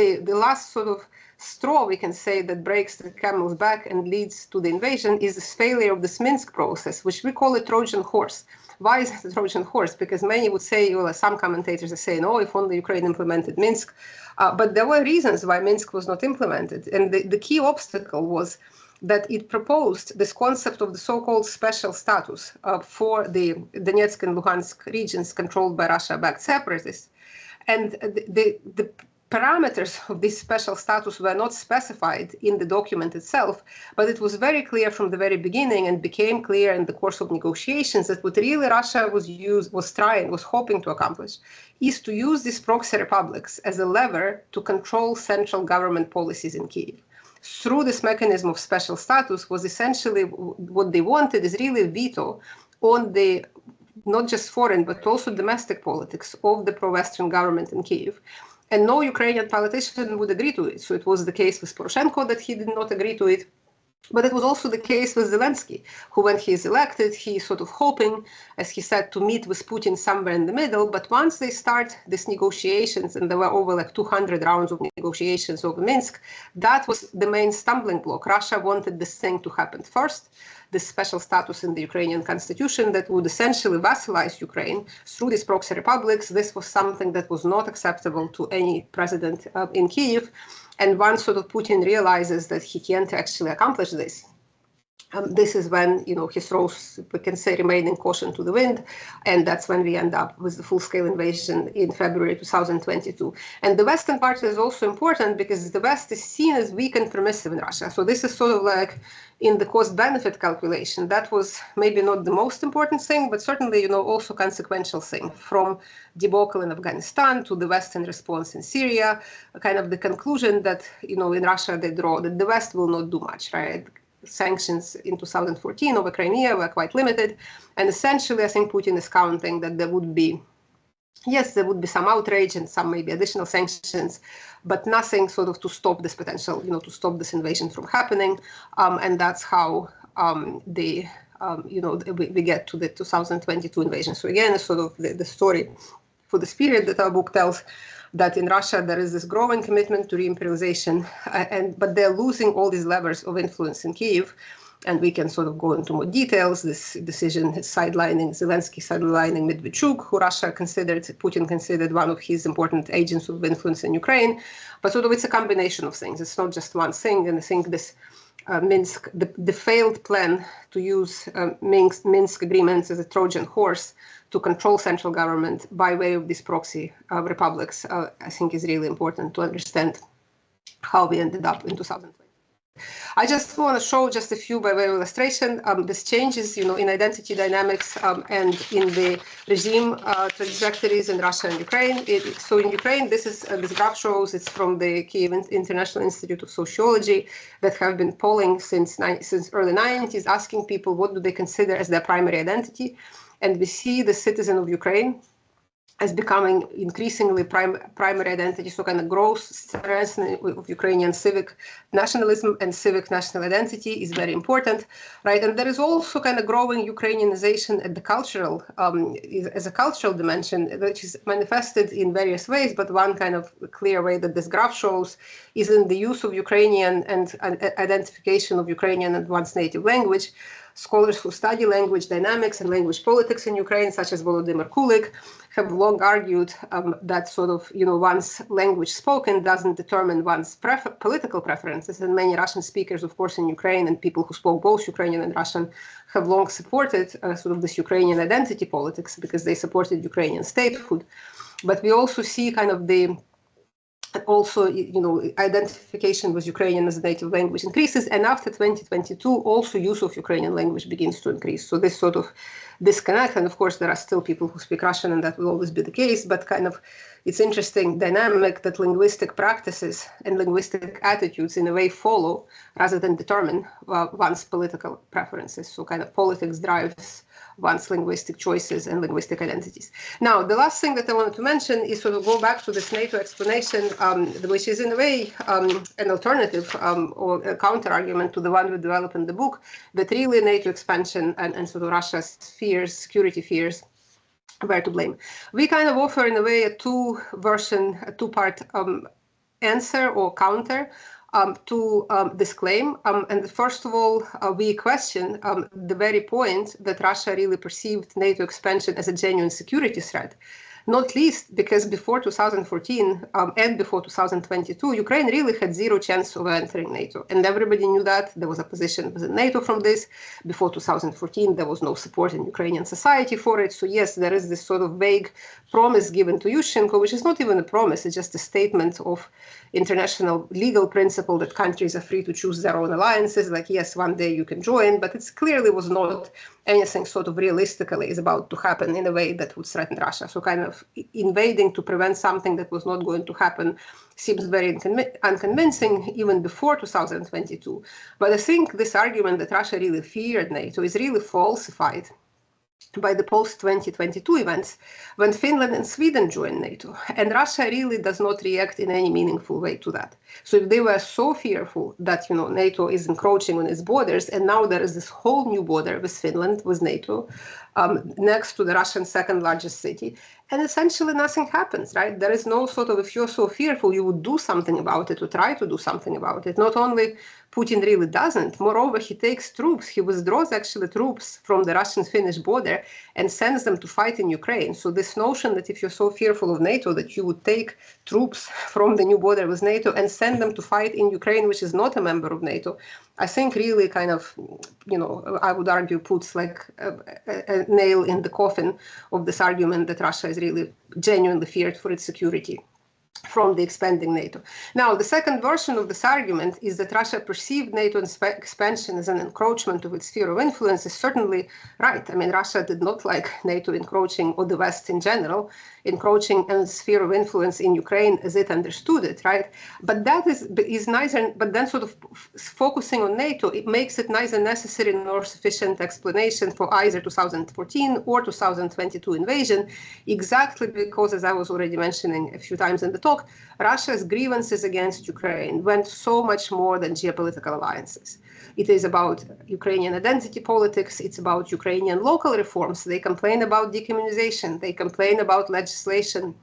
the last sort of straw, we can say, that breaks the camel's back and leads to the invasion is this failure of this Minsk process, which we call a Trojan horse. Why is it a Trojan horse? Because many would say, well, some commentators are saying, oh, if only Ukraine implemented Minsk. But there were reasons why Minsk was not implemented. And the key obstacle was that it proposed this concept of the so-called special status for the Donetsk and Luhansk regions controlled by Russia-backed separatists. And the parameters of this special status were not specified in the document itself, but it was very clear from the very beginning and became clear in the course of negotiations that what really Russia was hoping to accomplish is to use these proxy republics as a lever to control central government policies in Kyiv. Through this mechanism of special status was essentially what they wanted is really a veto on the not just foreign but also domestic politics of the pro-Western government in Kyiv. And no Ukrainian politician would agree to it. So it was the case with Poroshenko that he did not agree to it. But it was also the case with Zelensky, who, when he is elected, he's sort of hoping, as he said, to meet with Putin somewhere in the middle. But once they start these negotiations, and there were over like 200 rounds of negotiations over Minsk, that was the main stumbling block. Russia wanted this thing to happen first, this special status in the Ukrainian constitution that would essentially vassalize Ukraine through these proxy republics. This was something that was not acceptable to any president in Kyiv. And once sort of Putin realizes that he can't actually accomplish this, this is when, you know, he throws, we can say, remaining caution to the wind. And that's when we end up with the full-scale invasion in February 2022. And the Western part is also important because the West is seen as weak and permissive in Russia. So this is sort of like in the cost-benefit calculation. That was maybe not the most important thing, but certainly, you know, also consequential thing. From debacle in Afghanistan to the Western response in Syria, kind of the conclusion that, you know, in Russia they draw that the West will not do much, right? Sanctions in 2014 over Crimea were quite limited. And essentially, I think Putin is counting that there would be, yes, there would be some outrage and some maybe additional sanctions, but nothing sort of to stop this potential, you know, to stop this invasion from happening. And that's how we get to the 2022 invasion. So again, it's sort of the story for this period that our book tells, that in Russia there is this growing commitment to re-imperialization, but they're losing all these levers of influence in Kyiv. And we can sort of go into more details. This decision is sidelining Zelensky, sidelining Medvedchuk, who Putin considered one of his important agents of influence in Ukraine. But sort of it's a combination of things. It's not just one thing. And I think this Minsk, the failed plan to use Minsk agreements as a Trojan horse to control central government by way of these proxy republics, I think is really important to understand how we ended up in 2020. I just want to show just a few by way of illustration. This changes, you know, in identity dynamics and in the regime trajectories in Russia and Ukraine. So in Ukraine, this graph shows it's from the Kyiv International Institute of Sociology that have been polling since early 90s, asking people what do they consider as their primary identity. And we see the citizen of Ukraine as becoming increasingly primary identity, so kind of growth, strengthening of Ukrainian civic nationalism and civic national identity is very important, right? And there is also kind of growing Ukrainianization at the cultural, as a cultural dimension, which is manifested in various ways, but one kind of clear way that this graph shows is in the use of Ukrainian and identification of Ukrainian as one's native language. Scholars who study language dynamics and language politics in Ukraine, such as Volodymyr Kulik, have long argued that sort of, one's language spoken doesn't determine one's political preferences. And many Russian speakers, of course, in Ukraine, and people who spoke both Ukrainian and Russian, have long supported sort of this Ukrainian identity politics because they supported Ukrainian statehood. But we also see kind of identification with Ukrainian as a native language increases, and after 2022, also use of Ukrainian language begins to increase. So this sort of disconnect, and of course there are still people who speak Russian, and that will always be the case, but kind of it's interesting dynamic that linguistic practices and linguistic attitudes in a way follow rather than determine one's political preferences. So kind of politics drives one's linguistic choices and linguistic identities. Now, the last thing that I wanted to mention is sort of go back to this NATO explanation, which is in a way an alternative or a counter-argument to the one we develop in the book, that really NATO expansion and sort of Russia's fears, security fears, were to blame. We kind of offer in a way a two-part answer or counter to this claim. And first of all, we question the very point that Russia really perceived NATO expansion as a genuine security threat. Not least because before 2014 and before 2022, Ukraine really had zero chance of entering NATO. And everybody knew that. There was opposition within NATO from this. Before 2014, there was no support in Ukrainian society for it. So yes, there is this sort of vague promise given to Yushchenko, which is not even a promise. It's just a statement of international legal principle that countries are free to choose their own alliances. Like, yes, one day you can join, but it clearly was not anything sort of realistically is about to happen in a way that would threaten Russia. So kind of invading to prevent something that was not going to happen seems very unconvincing even before 2022. But I think this argument that Russia really feared NATO is really falsified by the post-2022 events when Finland and Sweden joined NATO. And Russia really does not react in any meaningful way to that. So if they were so fearful that, NATO is encroaching on its borders, and now there is this whole new border with Finland, with NATO, next to the Russian second largest city, and essentially nothing happens, right? There is no sort of, if you're so fearful, you would do something about it or try to do something about it. Not only Putin really doesn't, moreover, he takes troops, he withdraws actually troops from the Russian-Finnish border and sends them to fight in Ukraine. So this notion that if you're so fearful of NATO that you would take troops from the new border with NATO and send them to fight in Ukraine, which is not a member of NATO, I think really kind of, I would argue puts like a nail in the coffin of this argument that Russia is really genuinely feared for its security from the expanding NATO. Now, the second version of this argument is that Russia perceived NATO expansion as an encroachment of its sphere of influence is certainly right. I mean, Russia did not like NATO encroaching, or the West in general, encroaching in its sphere of influence in Ukraine as it understood it, right? But that is neither, but then sort of focusing on NATO, it makes it neither necessary nor sufficient explanation for either 2014 or 2022 invasion, exactly because, as I was already mentioning a few times in the talk, Russia's grievances against Ukraine went so much more than geopolitical alliances. It is about Ukrainian identity politics. It's about Ukrainian local reforms. They complain about decommunization. They complain about legislation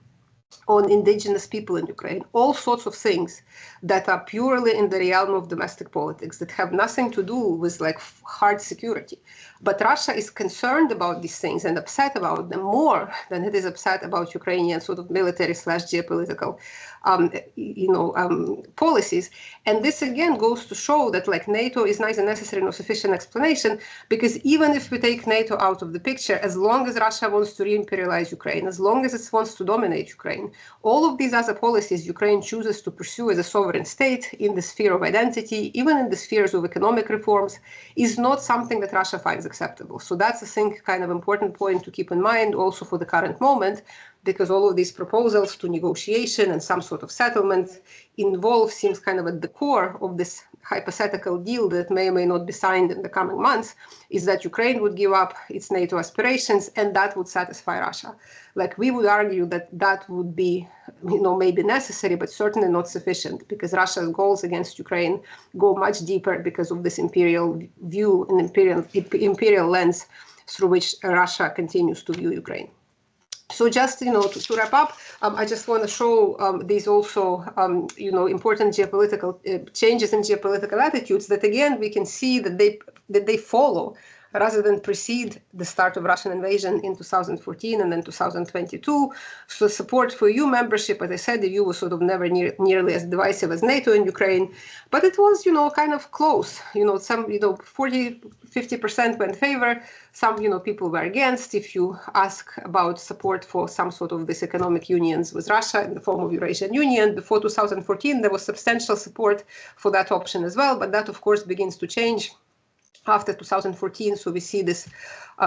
on indigenous people in Ukraine, all sorts of things that are purely in the realm of domestic politics that have nothing to do with like hard security. But Russia is concerned about these things and upset about them more than it is upset about Ukrainian sort of military/geopolitical policies. And this again goes to show that like NATO is neither necessary nor sufficient explanation, because even if we take NATO out of the picture, as long as Russia wants to re-imperialize Ukraine, as long as it wants to dominate Ukraine, all of these other policies Ukraine chooses to pursue as a sovereign state in the sphere of identity, even in the spheres of economic reforms, is not something that Russia finds acceptable. So that's, I think, kind of important point to keep in mind also for the current moment, because all of these proposals to negotiation and some sort of settlement involve, seems kind of at the core of this hypothetical deal that may or may not be signed in the coming months, is that Ukraine would give up its NATO aspirations and that would satisfy Russia. Like we would argue that that would be, maybe necessary, but certainly not sufficient, because Russia's goals against Ukraine go much deeper because of this imperial view and imperial lens through which Russia continues to view Ukraine. So just, to wrap up, I just want to show these also, important geopolitical changes in geopolitical attitudes that, again, we can see that they follow rather than precede the start of Russian invasion in 2014 and then 2022. So support for EU membership, as I said, the EU was sort of never nearly as divisive as NATO in Ukraine, but it was, kind of close. Some, 40, 50% were in favor. Some, people were against. If you ask about support for some sort of this economic unions with Russia in the form of Eurasian Union, before 2014, there was substantial support for that option as well. But that, of course, begins to change after 2014. So we see this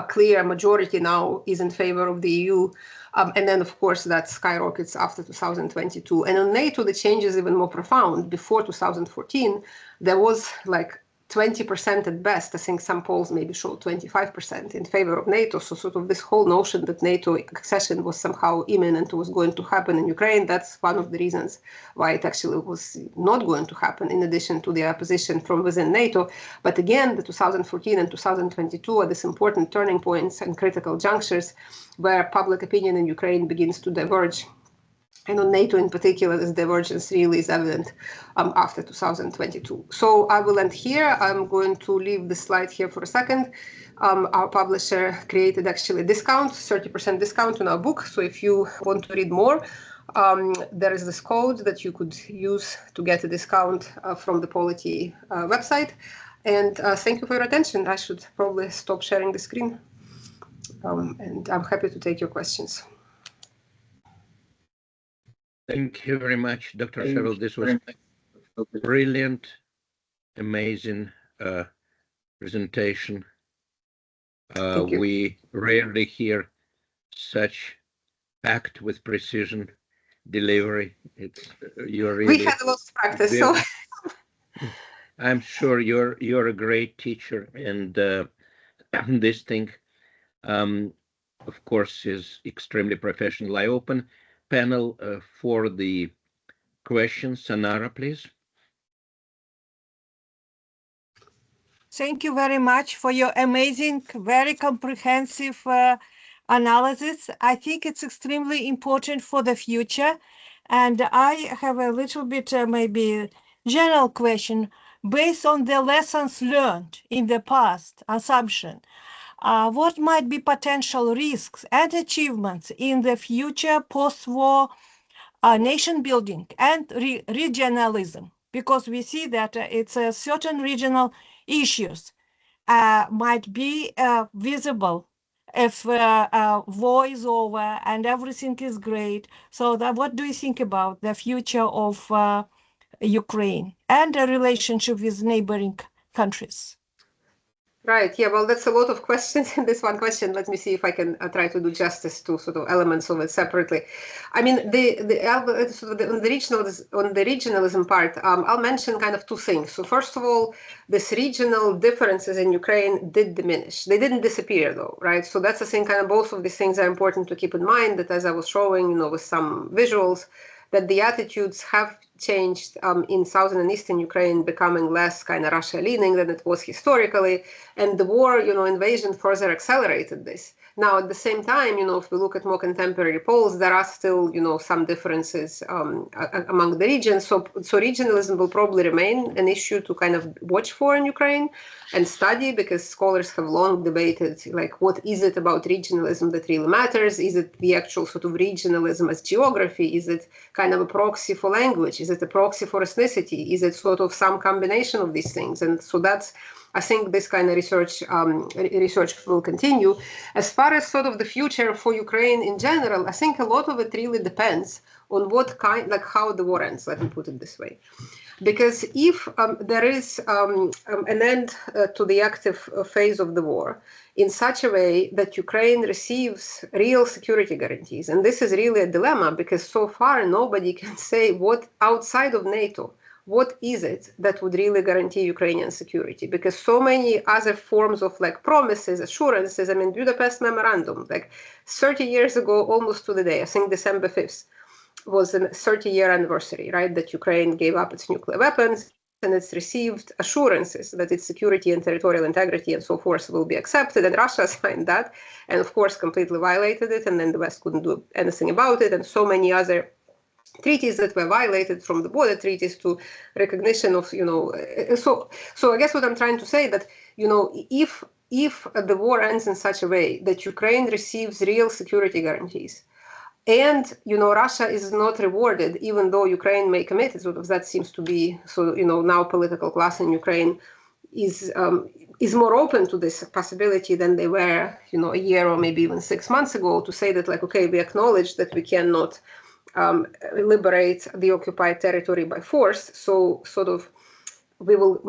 clear majority now is in favor of the EU. And then, of course, that skyrockets after 2022. And on NATO, the change is even more profound. Before 2014, there was like 20% at best. I think some polls maybe show 25% in favor of NATO. So sort of this whole notion that NATO accession was somehow imminent, was going to happen in Ukraine, that's one of the reasons why it actually was not going to happen, in addition to the opposition from within NATO. But again, the 2014 and 2022 are these important turning points and critical junctures where public opinion in Ukraine begins to diverge. And on NATO in particular, this divergence really is evident after 2022. So I will end here. I'm going to leave the slide here for a second. Our publisher created actually a discount, 30% discount on our book. So if you want to read more, there is this code that you could use to get a discount from the Polity website. And thank you for your attention. I should probably stop sharing the screen. And I'm happy to take your questions. Thank you very much, Dr. Shevel. This was a brilliant, amazing presentation. We rarely hear such packed with precision delivery. You're really. We had a lot of practice, so. I'm sure you're a great teacher, and this thing, of course, is extremely professional. I open panel for the questions. Sanara, please. Thank you very much for your amazing, very comprehensive analysis. I think it's extremely important for the future. And I have a little bit maybe general question based on the lessons learned in the past assumption. What might be potential risks and achievements in the future post-war nation building and regionalism? Because we see that it's certain regional issues might be visible if voiceover and everything is great. So what do you think about the future of Ukraine and the relationship with neighboring countries? Right. Yeah. Well, that's a lot of questions in this one question. Let me see if I can try to do justice to sort of elements of it separately. I mean, on the regionalism part, I'll mention kind of two things. So first of all, this regional differences in Ukraine did diminish. They didn't disappear, though, right? So that's the thing. Kind of both of these things are important to keep in mind. That as I was showing, with some visuals, that the attitudes have changed in southern and eastern Ukraine, becoming less kind of Russia-leaning than it was historically. And the war, invasion further accelerated this. Now, at the same time, if we look at more contemporary polls, there are still, some differences among the regions. So regionalism will probably remain an issue to kind of watch for in Ukraine and study, because scholars have long debated, like, what is it about regionalism that really matters? Is it the actual sort of regionalism as geography? Is it kind of a proxy for language? Is it a proxy for ethnicity? Is it sort of some combination of these things? And so that's, I think this kind of research will continue. As far as sort of the future for Ukraine in general, I think a lot of it really depends on what kind, like how the war ends, let me put it this way. Because if there is an end to the active phase of the war in such a way that Ukraine receives real security guarantees, and this is really a dilemma, because so far nobody can say what outside of NATO, what is it that would really guarantee Ukrainian security? Because so many other forms of like promises, assurances, I mean, Budapest Memorandum, like 30 years ago, almost to the day, I think December 5th, was a 30-year anniversary, right, that Ukraine gave up its nuclear weapons, and it's received assurances that its security and territorial integrity and so forth will be accepted, and Russia signed that, and of course completely violated it, and then the West couldn't do anything about it, and so many other treaties that were violated, from the border treaties to recognition of, so I guess what I'm trying to say that, if if the war ends in such a way that Ukraine receives real security guarantees, and Russia is not rewarded, even though Ukraine may commit it, sort of that seems to be now political class in Ukraine is more open to this possibility than they were a year or maybe even 6 months ago, to say that like, okay, we acknowledge that we cannot liberate the occupied territory by force, so sort of we will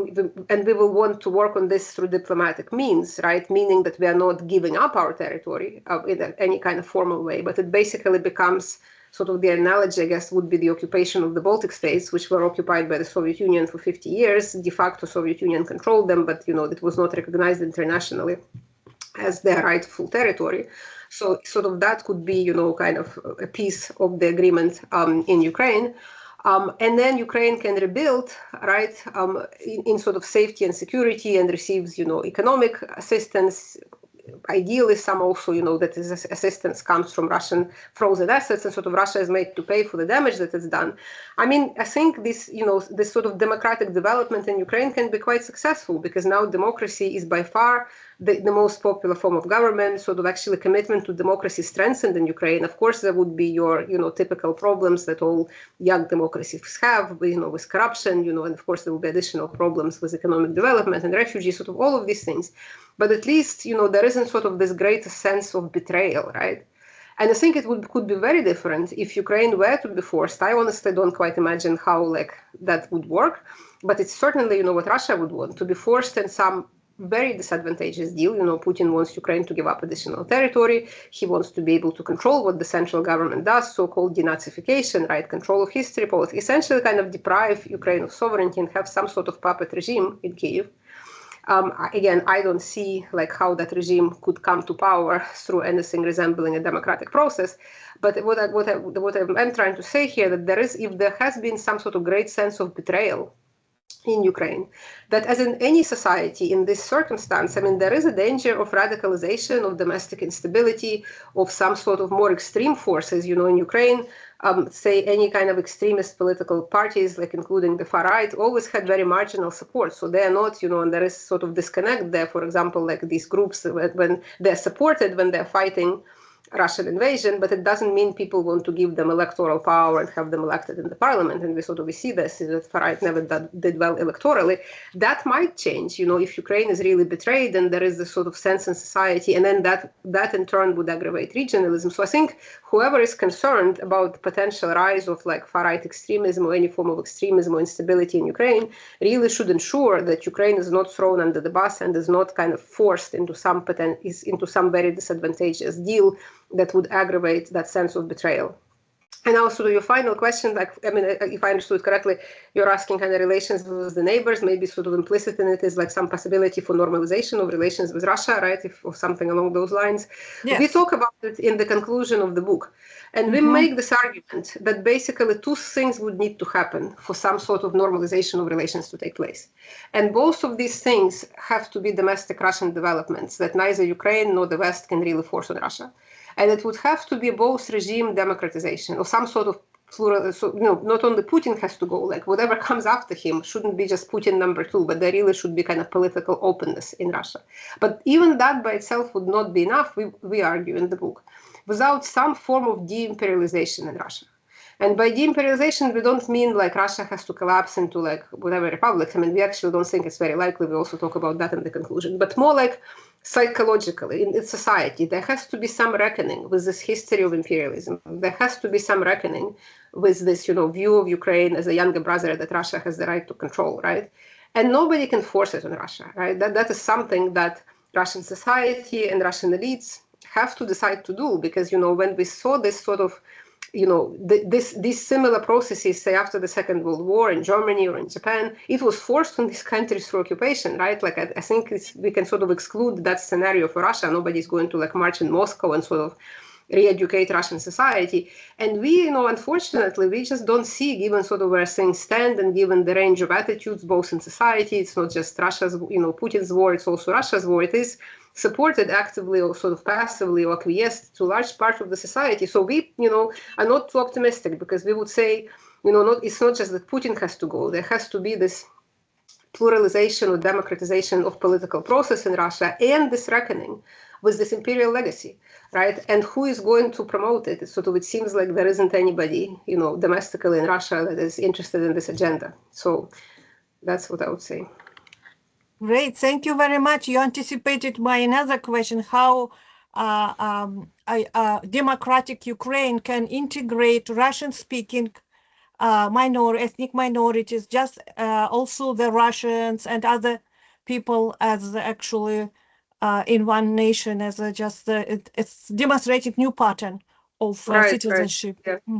want to work on this through diplomatic means, right? Meaning that we are not giving up our territory in any kind of formal way, but it basically becomes sort of the analogy, I guess, would be the occupation of the Baltic states, which were occupied by the Soviet Union for 50 years. De facto, Soviet Union controlled them, but it was not recognized internationally as their rightful territory. So sort of that could be, kind of a piece of the agreement in Ukraine. And then Ukraine can rebuild, right, in sort of safety and security, and receives, economic assistance. Ideally, some also, that this assistance comes from Russian frozen assets, and sort of Russia is made to pay for the damage that it's done. I mean, I think this, this sort of democratic development in Ukraine can be quite successful, because now democracy is by far the most popular form of government. Sort of actually commitment to democracy strengthened in Ukraine. Of course, there would be your, typical problems that all young democracies have, with corruption, and of course there will be additional problems with economic development and refugees, sort of all of these things. But at least, there isn't sort of this great sense of betrayal, right? And I think it could be very different if Ukraine were to be forced. I honestly don't quite imagine how that would work, but it's certainly, what Russia would want, to be forced in some very disadvantageous deal. Putin wants Ukraine to give up additional territory. He wants to be able to control what the central government does, so-called denazification, right? Control of history, politics, essentially kind of deprive Ukraine of sovereignty and have some sort of puppet regime in Kyiv. Again, I don't see how that regime could come to power through anything resembling a democratic process. But what I'm trying to say here, that if there has been some sort of great sense of betrayal in Ukraine, that as in any society in this circumstance, I mean, there is a danger of radicalization, of domestic instability, of some sort of more extreme forces, in Ukraine. Say any kind of extremist political parties, including the far right, always had very marginal support. So they are not, and there is sort of disconnect there. For example, these groups, when they're supported, when they're fighting Russian invasion, but it doesn't mean people want to give them electoral power and have them elected in the parliament. And we see this, that far right never did well electorally. That might change, if Ukraine is really betrayed, and there is this sort of sense in society, and then that in turn would aggravate regionalism. So I think whoever is concerned about the potential rise of far right extremism or any form of extremism or instability in Ukraine really should ensure that Ukraine is not thrown under the bus and is not kind of forced into some very disadvantageous deal that would aggravate that sense of betrayal. And also to your final question, if I understood correctly, you're asking kind of relations with the neighbors, maybe sort of implicit in it is some possibility for normalization of relations with Russia, right? Or something along those lines. Yes. We talk about it in the conclusion of the book. And we make this argument that basically two things would need to happen for some sort of normalization of relations to take place. And both of these things have to be domestic Russian developments that neither Ukraine nor the West can really force on Russia. And it would have to be both regime democratization or some sort of plural. So, not only Putin has to go, whatever comes after him shouldn't be just Putin number 2, but there really should be kind of political openness in Russia. But even that by itself would not be enough, we argue in the book, without some form of de-imperialization in Russia. And by de-imperialization, we don't mean Russia has to collapse into whatever republic. I mean, we actually don't think it's very likely. We also talk about that in the conclusion. But more psychologically, in society, there has to be some reckoning with this history of imperialism. There has to be some reckoning with this, view of Ukraine as a younger brother that Russia has the right to control, right? And nobody can force it on Russia, right? That is something that Russian society and Russian elites have to decide to do, because, when we saw this sort of these similar processes, say after the Second World War in Germany or in Japan, it was forced on these countries through occupation, right? I think we can sort of exclude that scenario for Russia. Nobody's going to march in Moscow and sort of re-educate Russian society. And we, unfortunately, we just don't see, given sort of where things stand and given the range of attitudes, both in society, it's not just Russia's, Putin's war, it's also Russia's war. It is supported actively or sort of passively or acquiesced to large part of the society. So we, are not too optimistic, because we would say, it's not just that Putin has to go. There has to be this pluralization or democratization of political process in Russia and this reckoning with this imperial legacy, right? And who is going to promote it? Sort of, it seems like there isn't anybody, you know, domestically in Russia that is interested in this agenda. So that's what I would say. Great, thank you very much. You anticipated my another question, how democratic Ukraine can integrate Russian-speaking ethnic minorities, just also the Russians and other people as actually in one nation, as it's demonstrating new pattern of citizenship. Right. Yeah.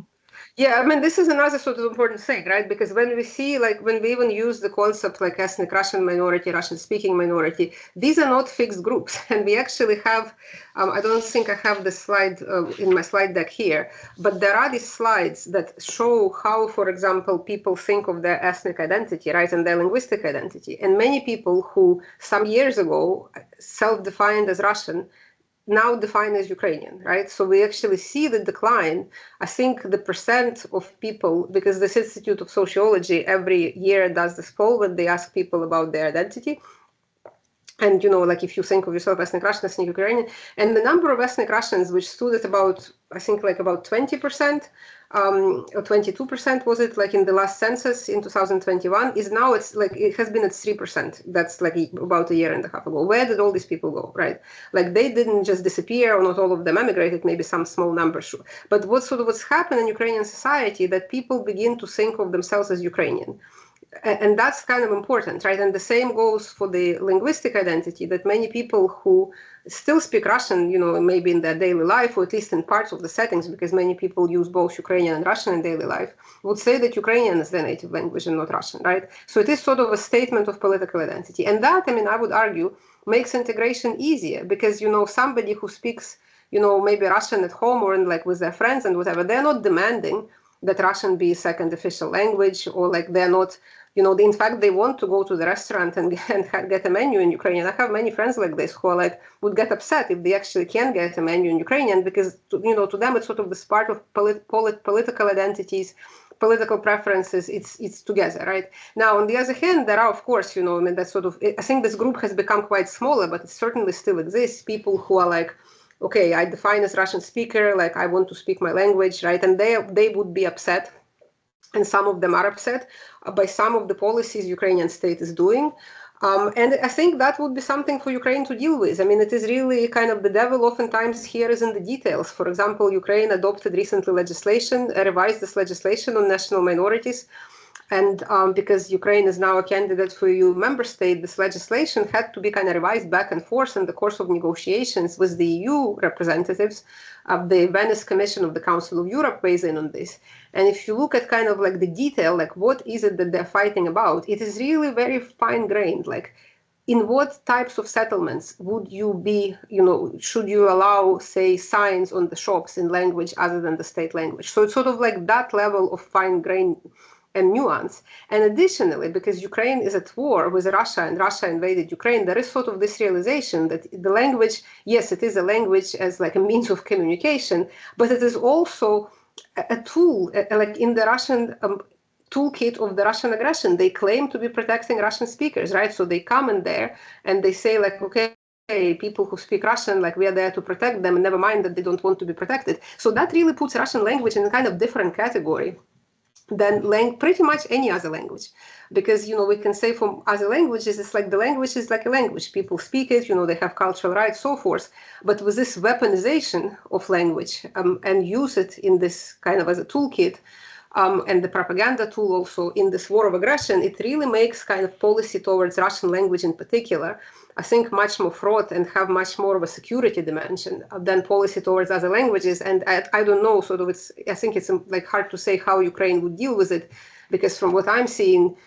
Yeah, I mean, this is another sort of important thing, right? Because when we see, like, when we even use the concept like ethnic Russian minority, Russian-speaking minority, these are not fixed groups. And we actually have, I don't think I have the slide in my slide deck here, but there are these slides that show how, for example, people think of their ethnic identity, right, and their linguistic identity. And many people who some years ago self-defined as Russian now defined as Ukrainian, right? So we actually see the decline. I think the percent of people, because this Institute of Sociology every year does this poll when they ask people about their identity. And, you know, like if you think of yourself as ethnic Russian, ethnic Ukrainian, and the number of ethnic Russians, which stood at about, I think like about 20%, or 22% was it, like in the last census in 2021, is now it's like, it has been at 3%. That's like about a year and a half ago. Where did all these people go, right? Like they didn't just disappear, or not all of them emigrated, maybe some small numbers. But what's happened in Ukrainian society, that people begin to think of themselves as Ukrainian. And that's kind of important, right? And the same goes for the linguistic identity, that many people who still speak Russian, you know, maybe in their daily life, or at least in parts of the settings, because many people use both Ukrainian and Russian in daily life, would say that Ukrainian is their native language and not Russian, right? So it is sort of a statement of political identity. And that, I mean, I would argue, makes integration easier, because, you know, somebody who speaks, you know, maybe Russian at home or in, like with their friends and whatever, they're not demanding that Russian be a second official language, or like they're not, you know, in fact, they want to go to the restaurant and get a menu in Ukrainian. I have many friends like this who are like, would get upset if they actually can't get a menu in Ukrainian, because, you know, to them, it's sort of this part of political identities, political preferences, it's together, right? Now, on the other hand, there are, of course, you know, I mean, that sort of, I think this group has become quite smaller, but it certainly still exists, people who are like, okay, I define as Russian speaker, like I want to speak my language, right? And they would be upset, and some of them are upset by some of the policies Ukrainian state is doing. And I think that would be something for Ukraine to deal with. I mean, it is really kind of the devil oftentimes here is in the details. For example, Ukraine adopted recently revised this legislation on national minorities. And because Ukraine is now a candidate for EU member state, this legislation had to be kind of revised back and forth in the course of negotiations with the EU representatives. The Venice Commission of the Council of Europe weighs in on this. And if you look at kind of like the detail, like what is it that they're fighting about, it is really very fine-grained. Like, in what types of settlements would you be, you know, should you allow, say, signs on the shops in language other than the state language? So it's sort of like that level of fine-grained and nuance. And additionally, because Ukraine is at war with Russia and Russia invaded Ukraine, there is sort of this realization that the language, yes, it is a language as like a means of communication, but it is also a tool, like in the Russian toolkit of the Russian aggression. They claim to be protecting Russian speakers, right? So they come in there and they say like, okay, people who speak Russian, like we are there to protect them, and never mind that they don't want to be protected. So that really puts Russian language in a kind of different category than pretty much any other language. Because, you know, we can say from other languages, it's like the language is like a language. People speak it, you know, they have cultural rights, so forth. But with this weaponization of language and use it in this kind of as a toolkit, and the propaganda tool also in this war of aggression, it really makes kind of policy towards Russian language in particular, I think, much more fraught and have much more of a security dimension than policy towards other languages. And I don't know, sort of, I think it's like hard to say how Ukraine would deal with it, because from what I'm seeing,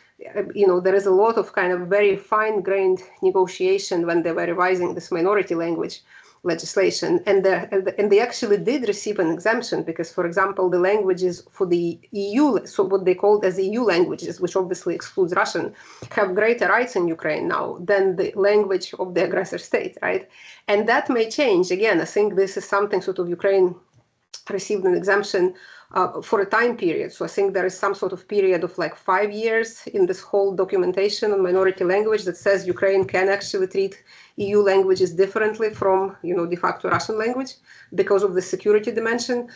you know, there is a lot of kind of very fine-grained negotiation when they were revising this minority language legislation, and they actually did receive an exemption because, for example, the languages for the EU, so what they called as EU languages, which obviously excludes Russian, have greater rights in Ukraine now than the language of the aggressor state, right? And that may change. Again, I think this is something sort of Ukraine received an exemption for a time period. So I think there is some sort of period of like 5 years in this whole documentation on minority language that says Ukraine can actually treat EU languages differently from, de facto Russian language because of the security dimension.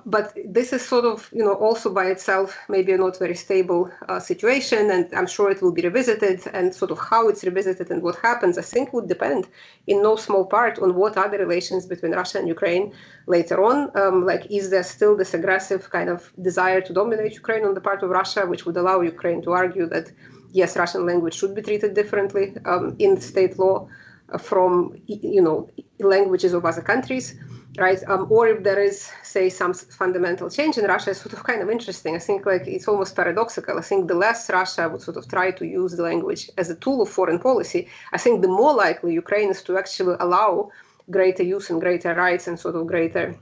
But this is sort of, also by itself, maybe a not very stable situation, and I'm sure it will be revisited, and sort of how it's revisited and what happens, I think would depend in no small part on what are the relations between Russia and Ukraine later on. Like, is there still this aggressive kind of desire to dominate Ukraine on the part of Russia, which would allow Ukraine to argue that, yes, Russian language should be treated differently in state law from, languages of other countries, right? Or if there is, say, some fundamental change in Russia, it's sort of kind of interesting. I think like it's almost paradoxical. I think the less Russia would sort of try to use the language as a tool of foreign policy, I think the more likely Ukraine is to actually allow greater use and greater rights and sort of greater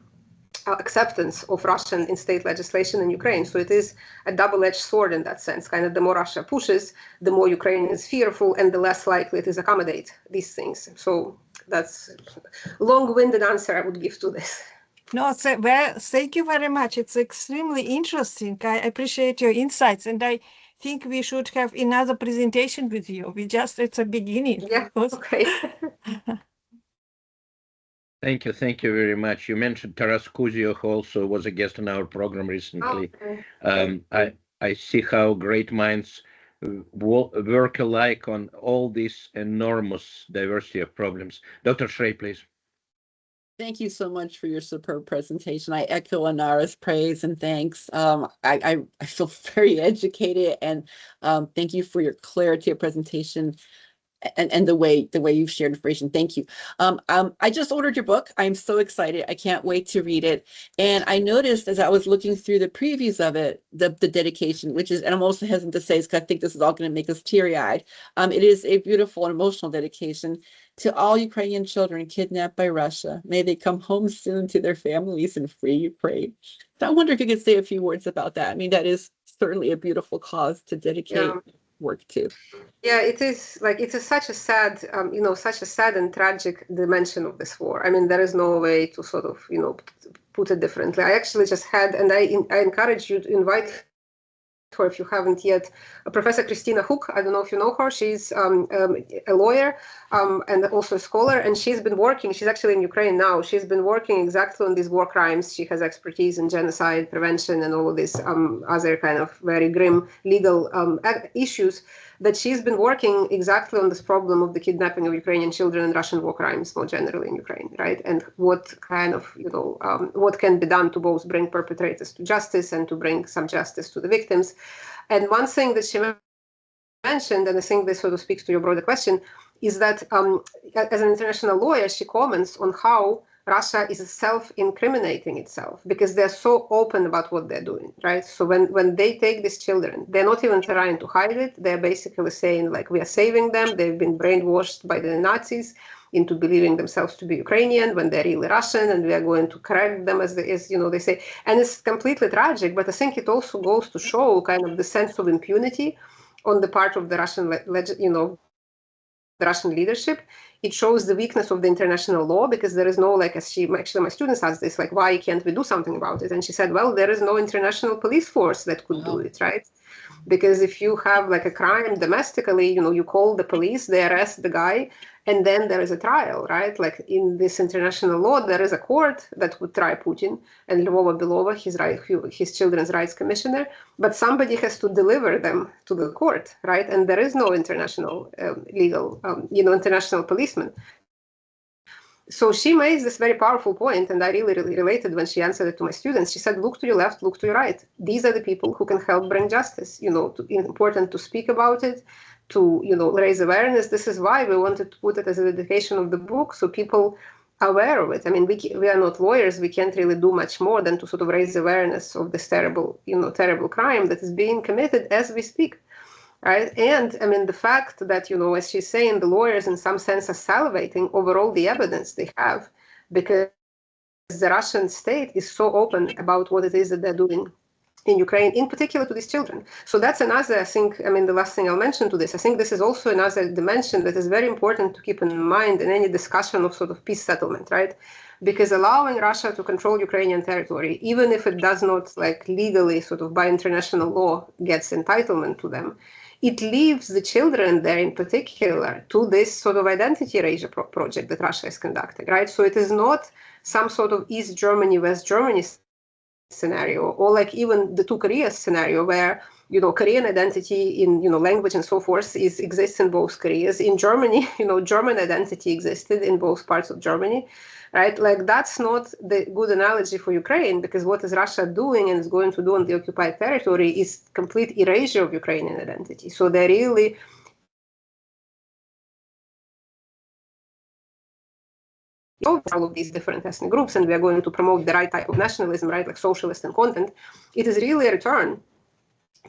acceptance of Russian in state legislation in Ukraine. So it is a double-edged sword in that sense. Kind of the more Russia pushes, the more Ukraine is fearful and the less likely it is accommodate these things. So that's a long-winded answer I would give to this. No, well, thank you very much. It's extremely interesting. I appreciate your insights, and I think we should have another presentation with you. It's a beginning. Yeah, okay. Thank you very much. You mentioned Taras Kuzio, who also was a guest on our program recently. Okay. I see how great minds work alike on all this enormous diversity of problems. Dr. Shrey, please. Thank you so much for your superb presentation. I echo Anara's praise and thanks. I feel very educated, and thank you for your clarity of presentation and the way you've shared information. Thank you. I just ordered your book. I'm so excited. I can't wait to read it. And I noticed as I was looking through the previews of it, the dedication, which is, and I'm also hesitant to say, because I think this is all going to make us teary-eyed. It is a beautiful and emotional dedication to all Ukrainian children kidnapped by Russia. May they come home soon to their families and free Ukraine. So I wonder if you could say a few words about that. I mean, that is certainly a beautiful cause to dedicate work to. Yeah, it is like such a sad, such a sad and tragic dimension of this war. I mean, there is no way to sort of, put it differently. I actually just had, and I encourage you to invite her if you haven't yet, Professor Christina Hook. I don't know if you know her. She's a lawyer and also a scholar, and she's been working. She's actually in Ukraine now. She's been working exactly on these war crimes. She has expertise in genocide prevention and all of these other kind of very grim legal issues. That she's been working exactly on this problem of the kidnapping of Ukrainian children and Russian war crimes more generally in Ukraine, right? And what kind of, what can be done to both bring perpetrators to justice and to bring some justice to the victims. And one thing that she mentioned, and I think this sort of speaks to your broader question, is that as an international lawyer, she comments on how Russia is self-incriminating itself because they're so open about what they're doing, right? So when they take these children, they're not even trying to hide it. They're basically saying, like, we are saving them. They've been brainwashed by the Nazis into believing themselves to be Ukrainian when they're really Russian, and we are going to correct them as they say. And it's completely tragic, but I think it also goes to show kind of the sense of impunity on the part of the Russian, the Russian leadership. It shows the weakness of the international law because there is no, like, as my students asked this, like, why can't we do something about it? And she said, well, there is no international police force that could do it, right? Because if you have like a crime domestically, you call the police, they arrest the guy, and then there is a trial, right? Like in this international law, there is a court that would try Putin and Lvova Belova, his children's rights commissioner, but somebody has to deliver them to the court, right? And there is no international legal, international policeman. So she makes this very powerful point, and I really related when she answered it to my students. She said, look to your left, look to your right. These are the people who can help bring justice. Important to speak about it, to, raise awareness. This is why we wanted to put it as a dedication of the book, so people are aware of it. I mean, we are not lawyers. We can't really do much more than to sort of raise awareness of this terrible, terrible crime that is being committed as we speak. Right. And I mean, the fact that, as she's saying, the lawyers in some sense are salivating over all the evidence they have because the Russian state is so open about what it is that they're doing in Ukraine, in particular to these children. So that's another, I think, I mean, the last thing I'll mention to this, I think this is also another dimension that is very important to keep in mind in any discussion of sort of peace settlement, right? Because allowing Russia to control Ukrainian territory, even if it does not like legally sort of by international law gets entitlement to them, it leaves the children there in particular to this sort of identity erasure project that Russia is conducting, right? So it is not some sort of East Germany, West Germany scenario, or like even the two Koreas scenario where, you know, Korean identity in, you know, language and so forth exists in both Koreas. In Germany, you know, German identity existed in both parts of Germany, right? Like that's not the good analogy for Ukraine, because what is Russia doing and is going to do on the occupied territory is complete erasure of Ukrainian identity. So they're really all of these different ethnic groups, and we are going to promote the right type of nationalism, right, like socialist and content. It is really a return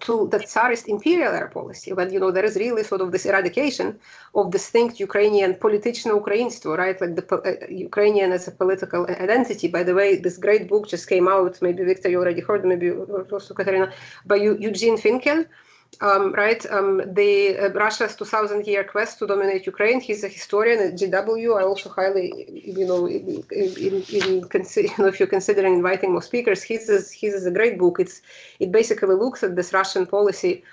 to the Tsarist imperial era policy, when, you know, there is really sort of this eradication of distinct Ukrainian politično ukrainstvo, right, like the Ukrainian as a political identity. By the way, this great book just came out, maybe Victor, you already heard, maybe also Katerina, by Eugene Finkel, right, the Russia's 2000-year quest to dominate Ukraine. He's a historian at GW. I also highly, you know, if you're considering inviting more speakers, his is a great book. It basically looks at this Russian policy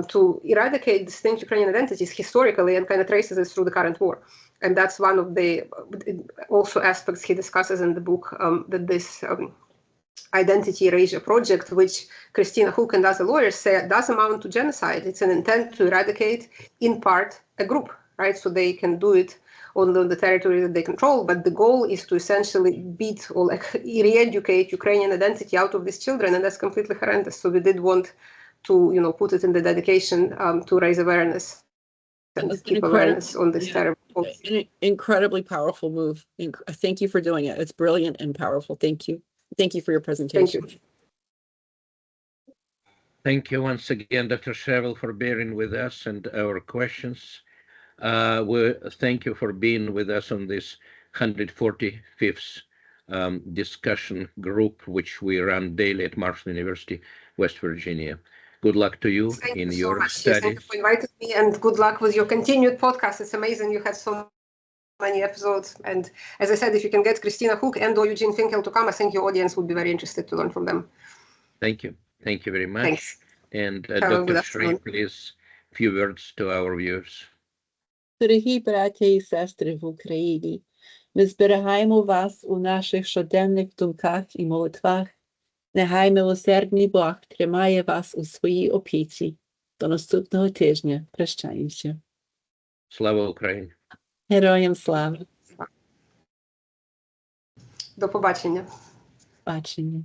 to eradicate distinct Ukrainian identities historically and kind of traces it through the current war. And that's one of the also aspects he discusses in the book, that this identity erasure project, which Christina Hook and other lawyers say does amount to genocide. It's an intent to eradicate, in part, a group, right? So they can do it on the territory that they control, but the goal is to essentially beat or like re-educate Ukrainian identity out of these children, and that's completely horrendous. So we did want to, you know, put it in the dedication to raise awareness and keep awareness on this terrible policy. An incredibly powerful move. Thank you for doing it. It's brilliant and powerful. Thank you. Thank you for your presentation. Thank you. Thank you once again, Dr. Shevel, for bearing with us and our questions. We thank you for being with us on this 145th discussion group, which we run daily at Marshall University, West Virginia. Good luck to you in your studies. Thank you for inviting me, and good luck with your continued podcast. It's amazing you had so many episodes. And as I said, if you can get Christina Hook and or Eugene Finkel to come, I think your audience would be very interested to learn from them. Thank you. Thank you very much. Thanks. And Dr. Shrey, please, few words to our viewers. Дорогі браття і сестри в Україні, ми зберігаємо вас у наших щоденних думках і молитвах. Нехай милосердний Бог тримає вас у своїй опіці. До наступного тижня. Прощаємося. Слава Україні! Героям слава! До побачення. Бачення.